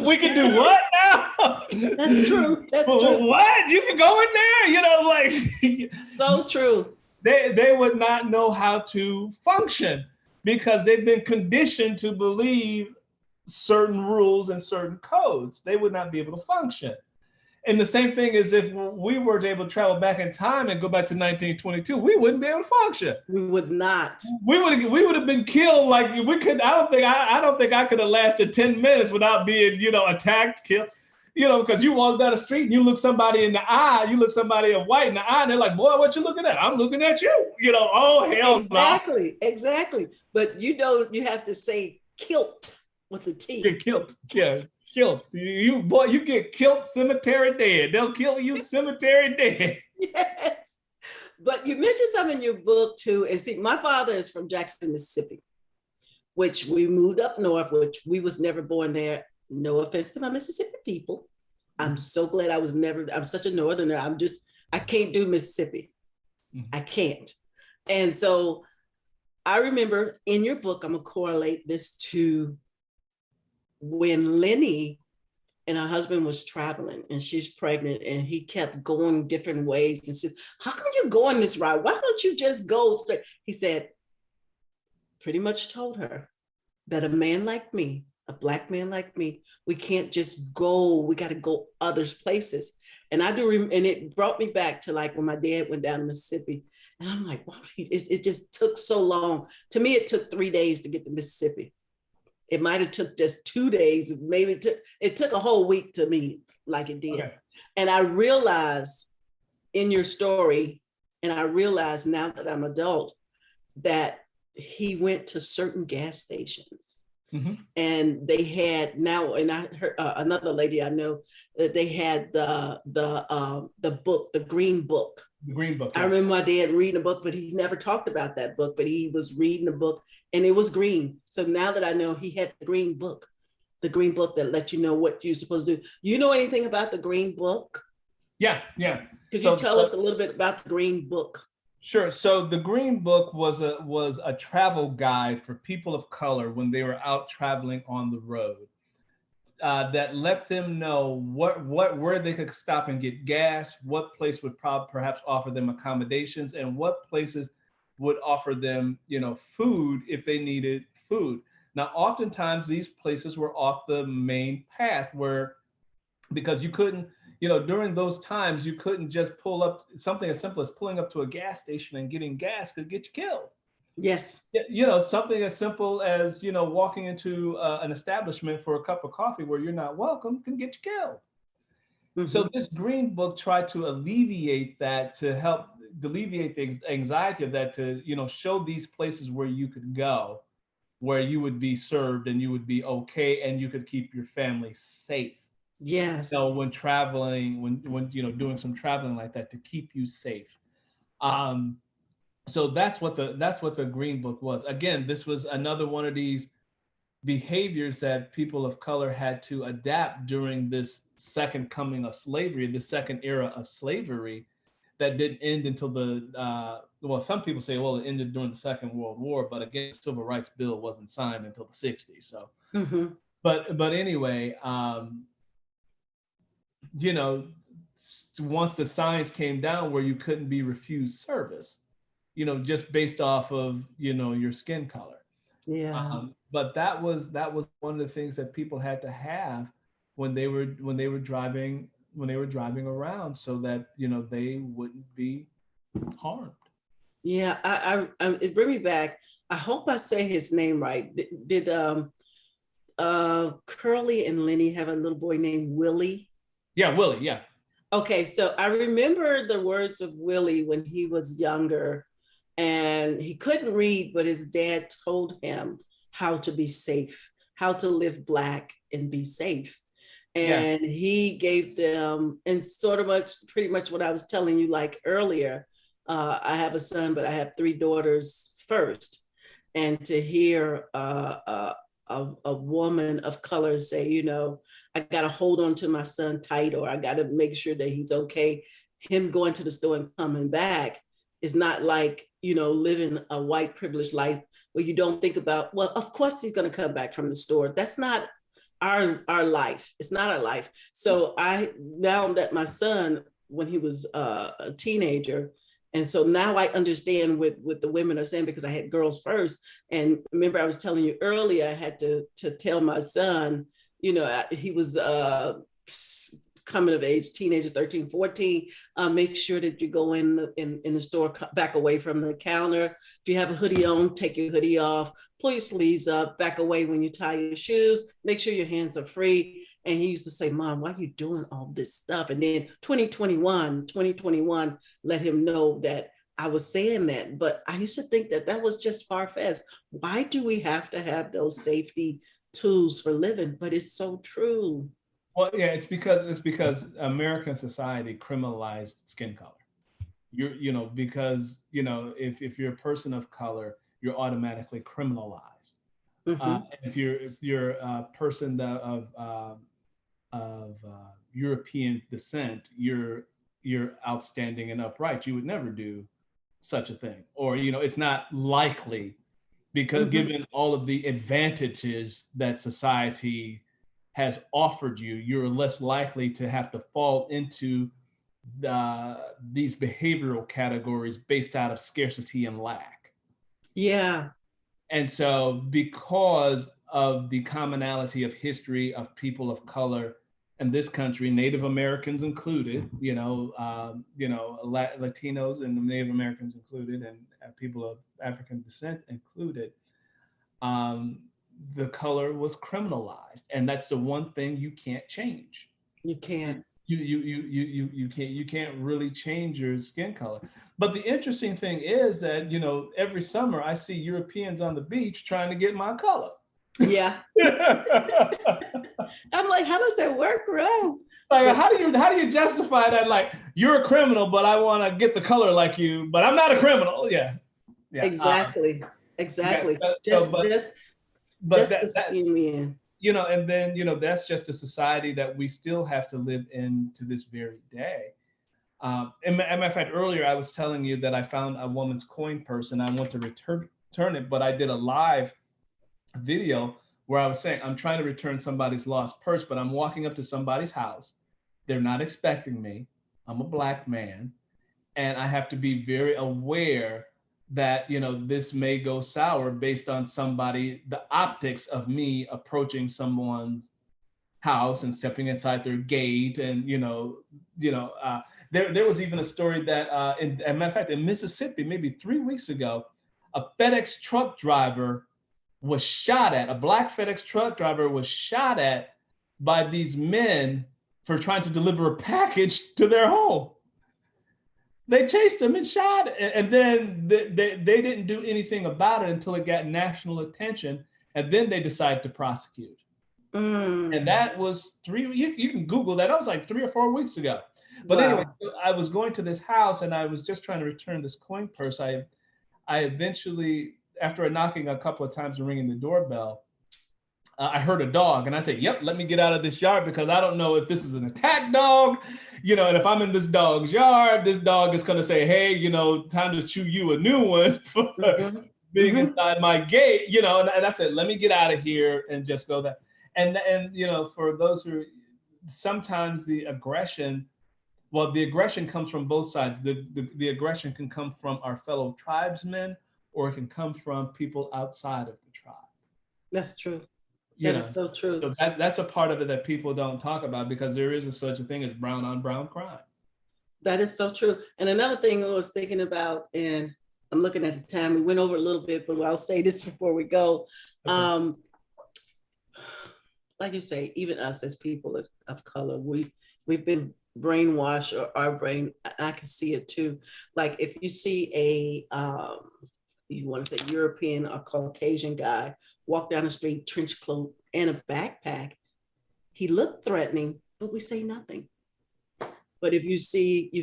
We can do what now? That's true. That's true. What? You can go in there, like So true. they would not know how to function because they've been conditioned to believe certain rules and certain codes. They would not be able to function. And the same thing is, if we were to able to travel back in time and go back to 1922, we wouldn't be able to function. We would not. We would have been killed. Like, we could. I don't think I could have lasted 10 minutes without being attacked, killed. Because you walk down the street and you look somebody in the eye, you look somebody of white in the eye, and they're like, boy, what you looking at? I'm looking at you. Oh, hell no. Exactly. Exactly. But you have to say kilt with the T. Get killed. Yeah, killed. Boy, you get killed, cemetery dead. They'll kill you, cemetery dead. Yes. But you mentioned something in your book too. And see, my father is from Jackson, Mississippi, which we moved up north, which we was never born there. No offense to my Mississippi people. I'm so glad I'm such a northerner. I can't do Mississippi. I can't. And so I remember in your book, I'm gonna correlate this to when Lenny and her husband was traveling and she's pregnant and he kept going different ways. And she's, how come you going this route? Why don't you just go straight? He said, pretty much told her that a man like me, a Black man like me, we can't just go, we got to go other places. And and it brought me back to like when my dad went down to Mississippi. And I'm like, wow, it just took so long. To me, it took 3 days to get to Mississippi. It might have took just 2 days. Maybe it took a whole week to me, like it did. Okay. And I realized in your story, and I realized now that I'm adult, that he went to certain gas stations. Mm-hmm. And they had now, and I heard another lady I know that they had the book, the Green Book. The Green Book. Yeah. I remember my dad reading a book, but he never talked about that book. But he was reading a book, and it was green. So now that I know he had the Green Book that let you know what you're supposed to do. You know anything about the Green Book? Yeah. Could you tell us a little bit about the Green Book? Sure. So the Green Book was a travel guide for people of color when they were out traveling on the road, that let them know where they could stop and get gas, what place would perhaps offer them accommodations, and what places would offer them, food if they needed food. Now, oftentimes these places were off the main path because you couldn't, during those times, you couldn't just pull up. Something as simple as pulling up to a gas station and getting gas could get you killed. Yes. Something as simple as, walking into an establishment for a cup of coffee where you're not welcome can get you killed. Mm-hmm. So this Green Book tried to alleviate that, to help alleviate the anxiety of that, to, show these places where you could go where you would be served and you would be okay and you could keep your family safe. Yes. When traveling, when doing some traveling like that, to keep you safe. Um, so that's what the Green Book was. Again, this was another one of these behaviors that people of color had to adapt during this second coming of slavery, the second era of slavery, that didn't end until well, some people say, well, it ended during the Second World War, but again, the Civil Rights Bill wasn't signed until the 60s. So, but anyway, once the signs came down where you couldn't be refused service, just based off of, your skin color. Yeah. But that was one of the things that people had to have when they were driving around, so that they wouldn't be harmed. Yeah. It bring me back. I hope I say his name right. Did Curly and Lenny have a little boy named Willie? Yeah, Willie. Yeah. Okay, so I remember the words of Willie when he was younger, and he couldn't read, but his dad told him how to be safe, how to live Black and be safe. Yeah. And he gave them, and sort of pretty much what I was telling you like earlier. I have a son, but I have three daughters first. And to hear a woman of color say, I got to hold on to my son tight, or I got to make sure that he's okay. Him going to the store and coming back is not like, living a white privileged life where you don't think about, well, of course he's going to come back from the store. That's not our life. It's not our life. So now that my son, when he was a teenager, and so now I understand what the women are saying, because I had girls first. And remember, I was telling you earlier, I had to tell my son, he was coming of age, teenager, 13, 14, make sure that you go in the store, back away from the counter. If you have a hoodie on, take your hoodie off, pull your sleeves up, back away when you tie your shoes, make sure your hands are free. And he used to say, Mom, why are you doing all this stuff? And then 2021 let him know that I was saying that. But I used to think that was just far-fetched. Why do we have to have those safety tools for living? But it's so true. Well, yeah, it's because American society criminalized skin color. Because if you're a person of color, you're automatically criminalized. If you're a person of European descent, you're outstanding and upright. You would never do such a thing, or it's not likely, because given all of the advantages that society has offered you, you're less likely to have to fall into these behavioral categories based out of scarcity and lack. Yeah. And so, because of the commonality of history of people of color in this country, Native Americans included, Latinos and Native Americans included, and people of African descent included, the color was criminalized, and that's the one thing you can't change. You can't. You can't really change your skin color. But the interesting thing is that every summer I see Europeans on the beach trying to get my color. Yeah. I'm like, how does that work, bro? Like, how do you justify that? Like, you're a criminal, but I want to get the color like you, but I'm not a criminal. Yeah. Exactly. Exactly. Yeah, and then that's just a society that we still have to live in to this very day. As a matter of fact, earlier I was telling you that I found a woman's coin purse and I want to return it, but I did a live video where I was saying I'm trying to return somebody's lost purse, but I'm walking up to somebody's house. They're not expecting me. I'm a Black man, and I have to be very aware that this may go sour based on the optics of me approaching someone's house and stepping inside their gate. And there was even a story that as a matter of fact, in Mississippi, maybe 3 weeks ago, a FedEx truck driver was shot at. A Black FedEx truck driver was shot at by these men for trying to deliver a package to their home. They chased him and shot, and then they didn't do anything about it until it got national attention. And then they decide to prosecute. And that was you can Google that. That was like 3 or 4 weeks ago. But anyway, Wow. I was going to this house and I was just trying to return this coin purse. I eventually, after knocking a couple of times and ringing the doorbell, I heard a dog and I said, yep, let me get out of this yard because I don't know if this is an attack dog, and if I'm in this dog's yard, this dog is going to say, hey, time to chew you a new one for being inside my gate, and I said, let me get out of here and just go that. And for those who, sometimes the aggression comes from both sides. The aggression can come from our fellow tribesmen, or it can come from people outside of the tribe. That's true. That is so true. So that's a part of it that people don't talk about, because there is such a thing as brown on brown crime. That is so true. And another thing I was thinking about, and I'm looking at the time, we went over a little bit, but I'll say this before we go. Okay. Like you say, even us as people of color, we've been brainwashed, or our brain, I can see it too. Like if you see you want to say European or Caucasian guy walk down the street, trench coat and a backpack, he looked threatening, but we say nothing. But if you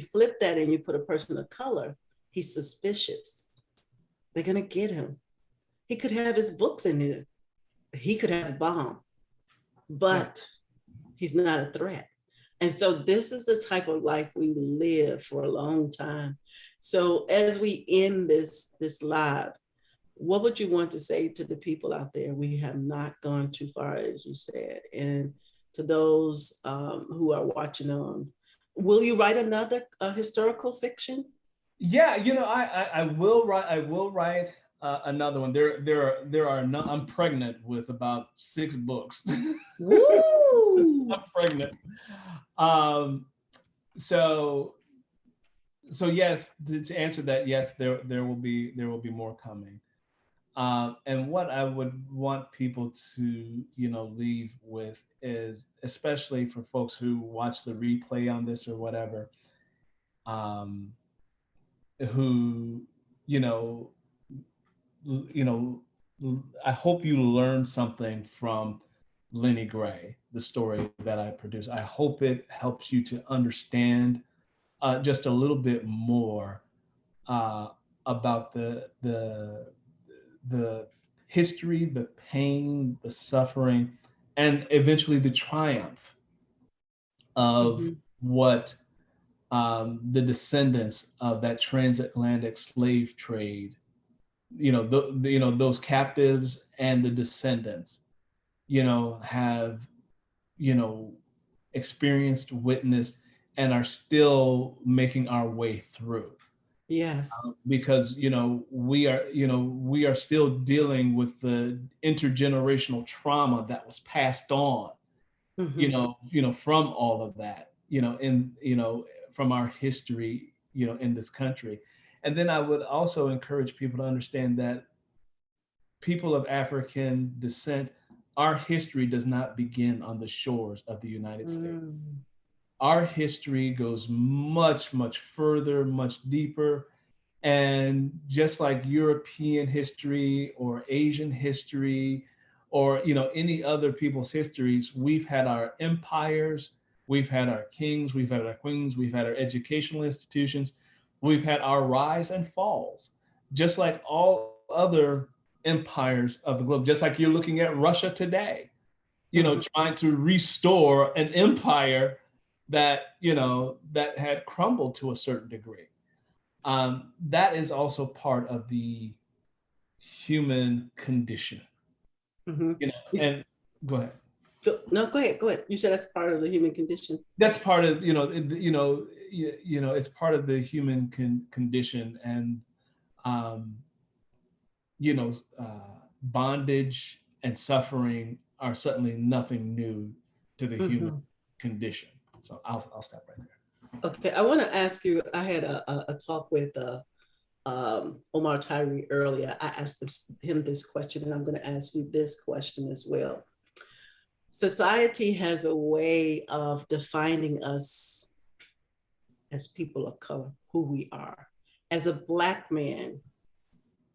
flip that and you put a person of color, he's suspicious. They're gonna get him. He could have his books in there. He could have a bomb, but he's not a threat. And so this is the type of life we live for a long time. So as we end this live, what would you want to say to the people out there? We have not gone too far, as you said, and to those who are watching will you write another historical fiction? Yeah, I will write another one. There are no, I'm pregnant with about 6 books. Woo! I'm pregnant. So yes, to answer that, yes, there will be more coming. And what I would want people to, leave with is, especially for folks who watch the replay on this or whatever, who, I hope you learn something from Lenny Gray, the story that I produced. I hope it helps you to understand just a little bit more about the history, the pain, the suffering, and eventually the triumph of what the descendants of that transatlantic slave trade, those captives and the descendants, have, experienced, witnessed, and are still making our way through. Yes. Because we are still dealing with the intergenerational trauma that was passed on, from all of that, from our history, in this country. And then I would also encourage people to understand that people of African descent, our history does not begin on the shores of the United States. Our history goes much, much further, much deeper. And just like European history or Asian history, or any other people's histories, we've had our empires, we've had our kings, we've had our queens, we've had our educational institutions, we've had our rise and falls, just like all other empires of the globe. Just like you're looking at Russia today, trying to restore an empire that that had crumbled to a certain degree. That is also part of the human condition. And go ahead. No, go ahead. You said that's part of the human condition. That's part of it's part of the human condition, and bondage and suffering are certainly nothing new to the human condition. So I'll stop right there. Okay, I want to ask you, I had a talk with Omar Tyree earlier. I asked him this question, and I'm going to ask you this question as well. Society has a way of defining us as people of color, who we are. As a Black man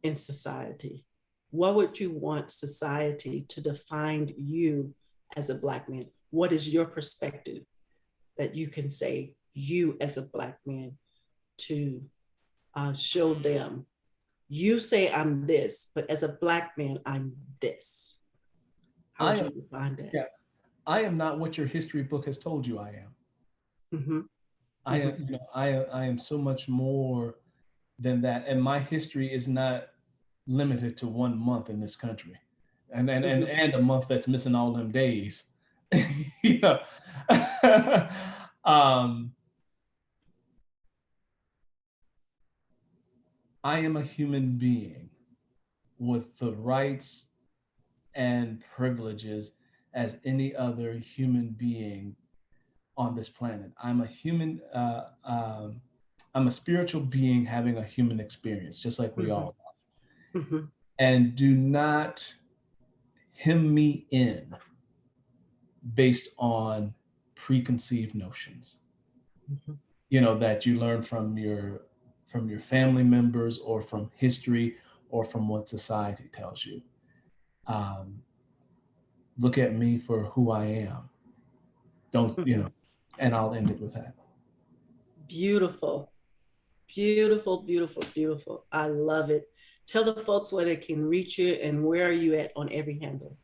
in society, what would you want society to define you as a Black man? What is your perspective that you can say you as a Black man to show them? You say I'm this, but as a Black man, I'm this. How would you define that? Yeah, I am not what your history book has told you I am. Mm-hmm. I am, you know, I am so much more than that, and my history is not limited to 1 month in this country, and a month that's missing all them days. You know, I am a human being with the rights and privileges as any other human being on this planet. I'm a human. I'm a spiritual being having a human experience, just like we all are. Mm-hmm. And do not hem me in based on preconceived notions. Mm-hmm. You know, that you learn from your family members or from history or from what society tells you. Look at me for who I am. Don't, you know, and I'll end it with that. Beautiful, beautiful, beautiful, beautiful. I love it. Tell the folks where they can reach you and where are you at on every handle?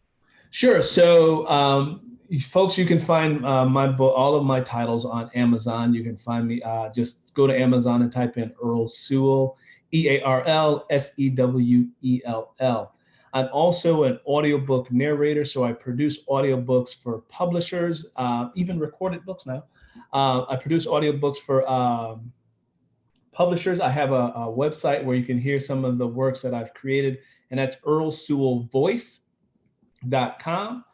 Sure. So, folks, you can find my book, all of my titles on Amazon. You can find me, just go to Amazon and type in Earl Sewell, EarlSewell. I'm also an audiobook narrator, so I produce audiobooks for publishers, even recorded books now. I produce audiobooks for publishers. I have a website where you can hear some of the works that I've created, and that's earlsewellvoice.com.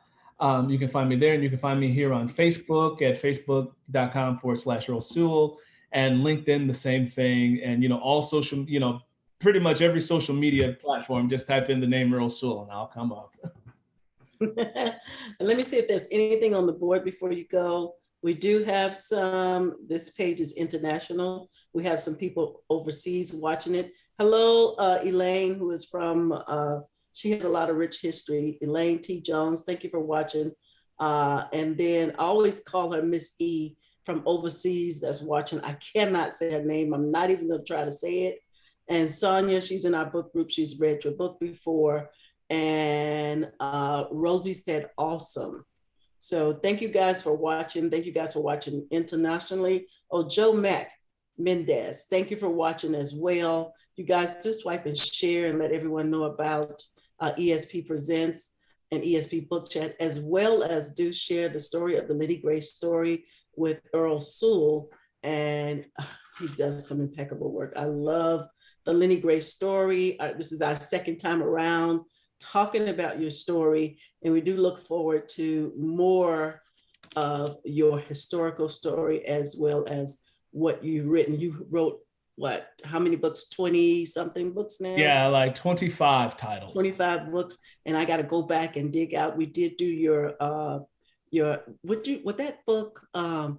You can find me there, and you can find me here on Facebook at facebook.com/Earl Sewell, and LinkedIn, the same thing. And, you know, all social, you know, pretty much every social media platform, just type in the name Earl Sewell and I'll come up. Let me see if there's anything on the board before you go. We do have some, this page is international. We have some people overseas watching it. Hello, Elaine, who is from, she has a lot of rich history. Elaine T. Jones, thank you for watching. And then I always call her Miss E from overseas that's watching. I cannot say her name. I'm not even gonna try to say it. And Sonia, she's in our book group. She's read your book before. And Rosie said, awesome. So thank you guys for watching. Thank you guys for watching internationally. Oh, Joe Mack Mendez, thank you for watching as well. You guys do swipe and share and let everyone know about ESP Presents and ESP Book Chat, as well as do share the story of the Lenny Gray story with Earl Sewell. And he does some impeccable work. I love the Lenny Gray story. This is our second time around talking about your story, and we do look forward to more of your historical story as well as what you've written. You wrote what, how many books? 20 something books now? Yeah, like 25 titles. 25 books, and I got to go back and dig out. We did do your with that book, the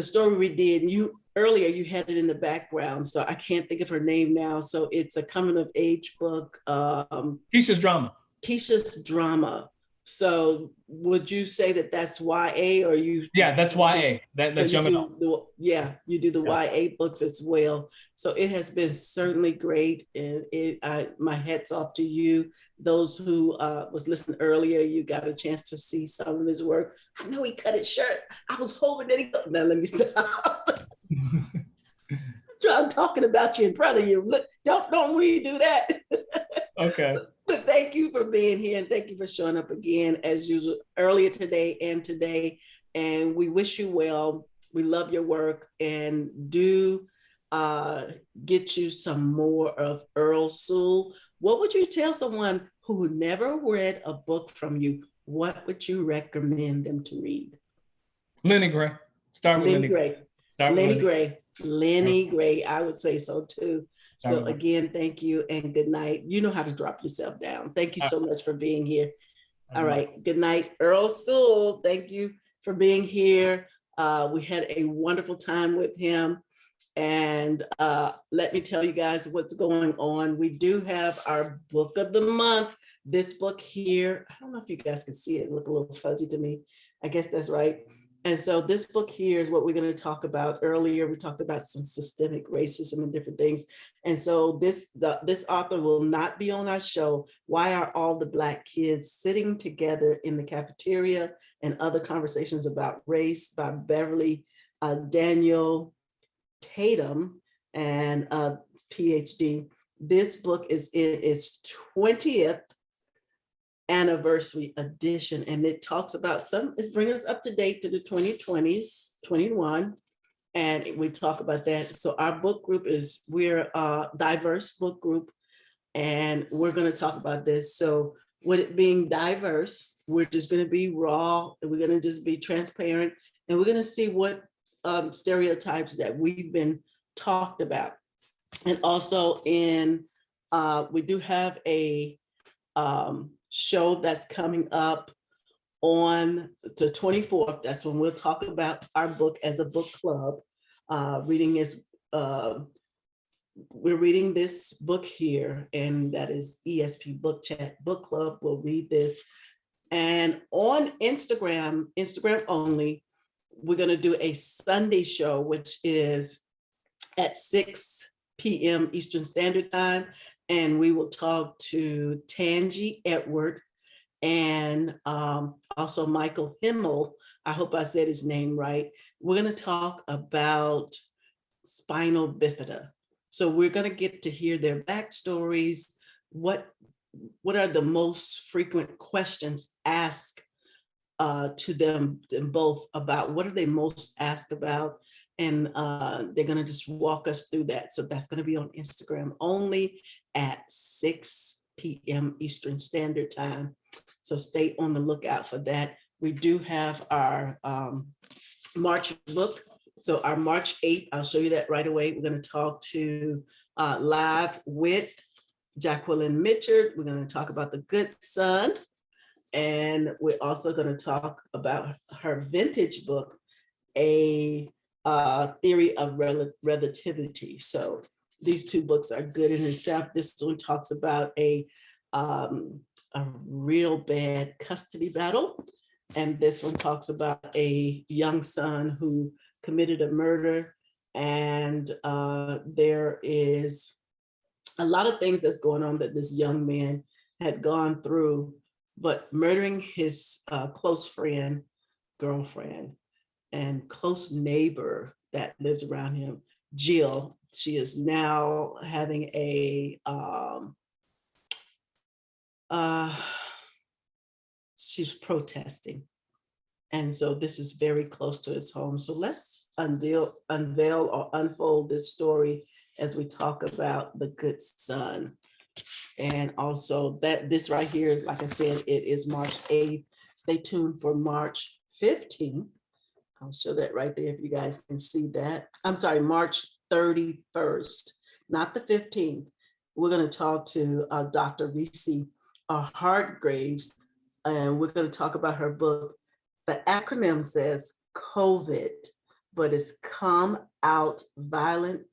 story we did, and you earlier you had it in the background, so I can't think of her name now. So it's a coming of age book. Keisha's Drama. Keisha's Drama. So would you say that that's YA, or you? Yeah, that's YA. That's so young adult. Yeah, you do the YA books as well. So it has been certainly great, and my hat's off to you. Those who was listening earlier, you got a chance to see some of his work. I know he cut his shirt. I was hoping that he. Now let me stop. I'm talking about you in front of you. Look, don't redo that. Okay. But thank you for being here, and thank you for showing up again as usual, earlier today and today. And we wish you well. We love your work, and do get you some more of Earl Sewell. What would you tell someone who never read a book from you? What would you recommend them to read? Lenny Gray. Start with Lenny Gray. Lenny Gray, I would say so too. So again, thank you and good night. You know how to drop yourself down. Thank you so much for being here. All right, good night. Earl Sewell, thank you for being here. We had a wonderful time with him. And let me tell you guys what's going on. We do have our book of the month. This book here, I don't know if you guys can see it, look a little fuzzy to me. I guess that's right. And so this book here is what we're going to talk about. Earlier, we talked about some systemic racism and different things. And so this author will not be on our show. Why are all the Black kids sitting together in the cafeteria, and other conversations about race, by Beverly Daniel Tatum and PhD. This book is in its 20th anniversary edition, and it talks about it's bringing us up to date to the 2020s, 21, and we talk about that. So our book group we're a diverse book group, and we're going to talk about this. So with it being diverse, we're just going to be raw, and we're going to just be transparent, and we're going to see what stereotypes that we've been talked about. And also we do have a show that's coming up on the 24th. That's when we'll talk about our book as a book club. We're reading this book here, and that is ESP Book Chat Book Club. We'll read this. And on Instagram only, we're going to do a Sunday show, which is at 6 p.m. Eastern Standard Time. And we will talk to Tangi Edward and also Michael Himmel. I hope I said his name right. We're going to talk about spinal bifida. So we're going to get to hear their backstories. What are the most frequent questions asked to them both about what are they most asked about? And they're going to just walk us through that. So that's going to be on Instagram only at 6 p.m. Eastern Standard Time. So stay on the lookout for that. We do have our March book. So our March 8th, I'll show you that right away. We're going to talk to live with Jacqueline Mitchard. We're going to talk about The Good Son. And we're also going to talk about her vintage book, A Theory of Relativity. So these two books are good in itself. This one talks about a real bad custody battle. And this one talks about a young son who committed a murder. And there is a lot of things that's going on that this young man had gone through, but murdering his close friend, girlfriend, and close neighbor that lives around him, Jill. She is now having she's protesting. And so this is very close to his home. So let's unveil or unfold this story as we talk about The Good Son. And also that this right here, like I said, it is March 8th. Stay tuned for March 15th. I'll show that right there if you guys can see that. I'm sorry, March 31st, not the 15th. We're going to talk to Dr. Reese Hartgraves, and we're going to talk about her book. The acronym says COVID, but it's Come Out Violent,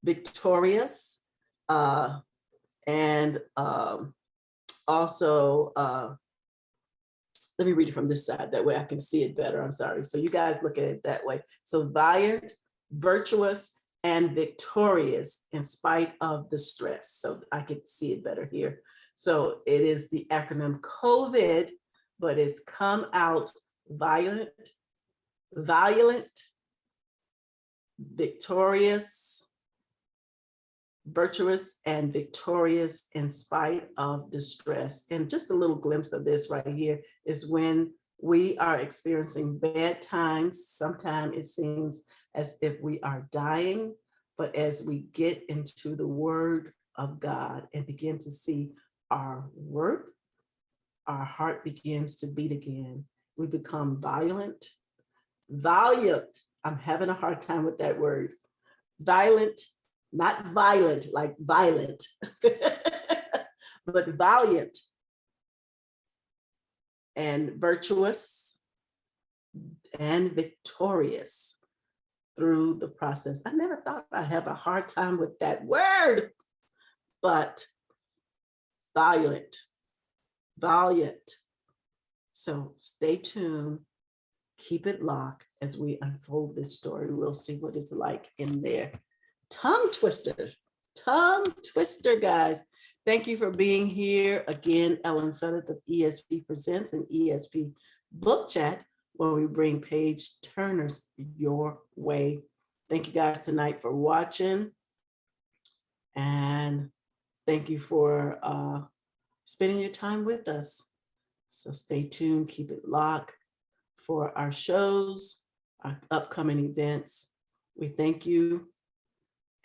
Victorious, and also, let me read it from this side, that way I can see it better, I'm sorry. So you guys look at it that way. So violent, virtuous, and victorious in spite of the stress. So I can see it better here. So it is the acronym COVID, but it's Come Out Violent, victorious, virtuous, and victorious in spite of distress. And just a little glimpse of this right here is when we are experiencing bad times. Sometimes it seems as if we are dying, but as we get into the Word of God and begin to see our worth, our heart begins to beat again. We become valiant. I'm having a hard time with that word. Violent, not violent, like violent, but valiant and virtuous and victorious through the process. I never thought I'd have a hard time with that word, but valiant. So stay tuned, keep it locked as we unfold this story. We'll see what it's like in there. Tongue twister, guys. Thank you for being here. Again, Ellen Sutter of ESP Presents and ESP Book Chat, where we bring page turners your way. Thank you guys tonight for watching. And thank you for spending your time with us. So stay tuned, keep it locked for our shows, our upcoming events. We thank you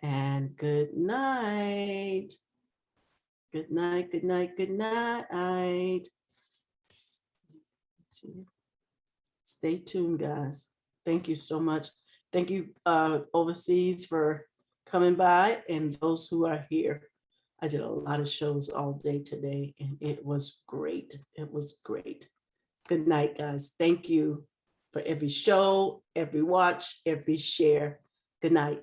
and good night. Good night, good night, good night. Stay tuned, guys. Thank you so much. Thank you overseas for coming by and those who are here. I did a lot of shows all day today and it was great. It was great. Good night, guys. Thank you for every show, every watch, every share. Good night.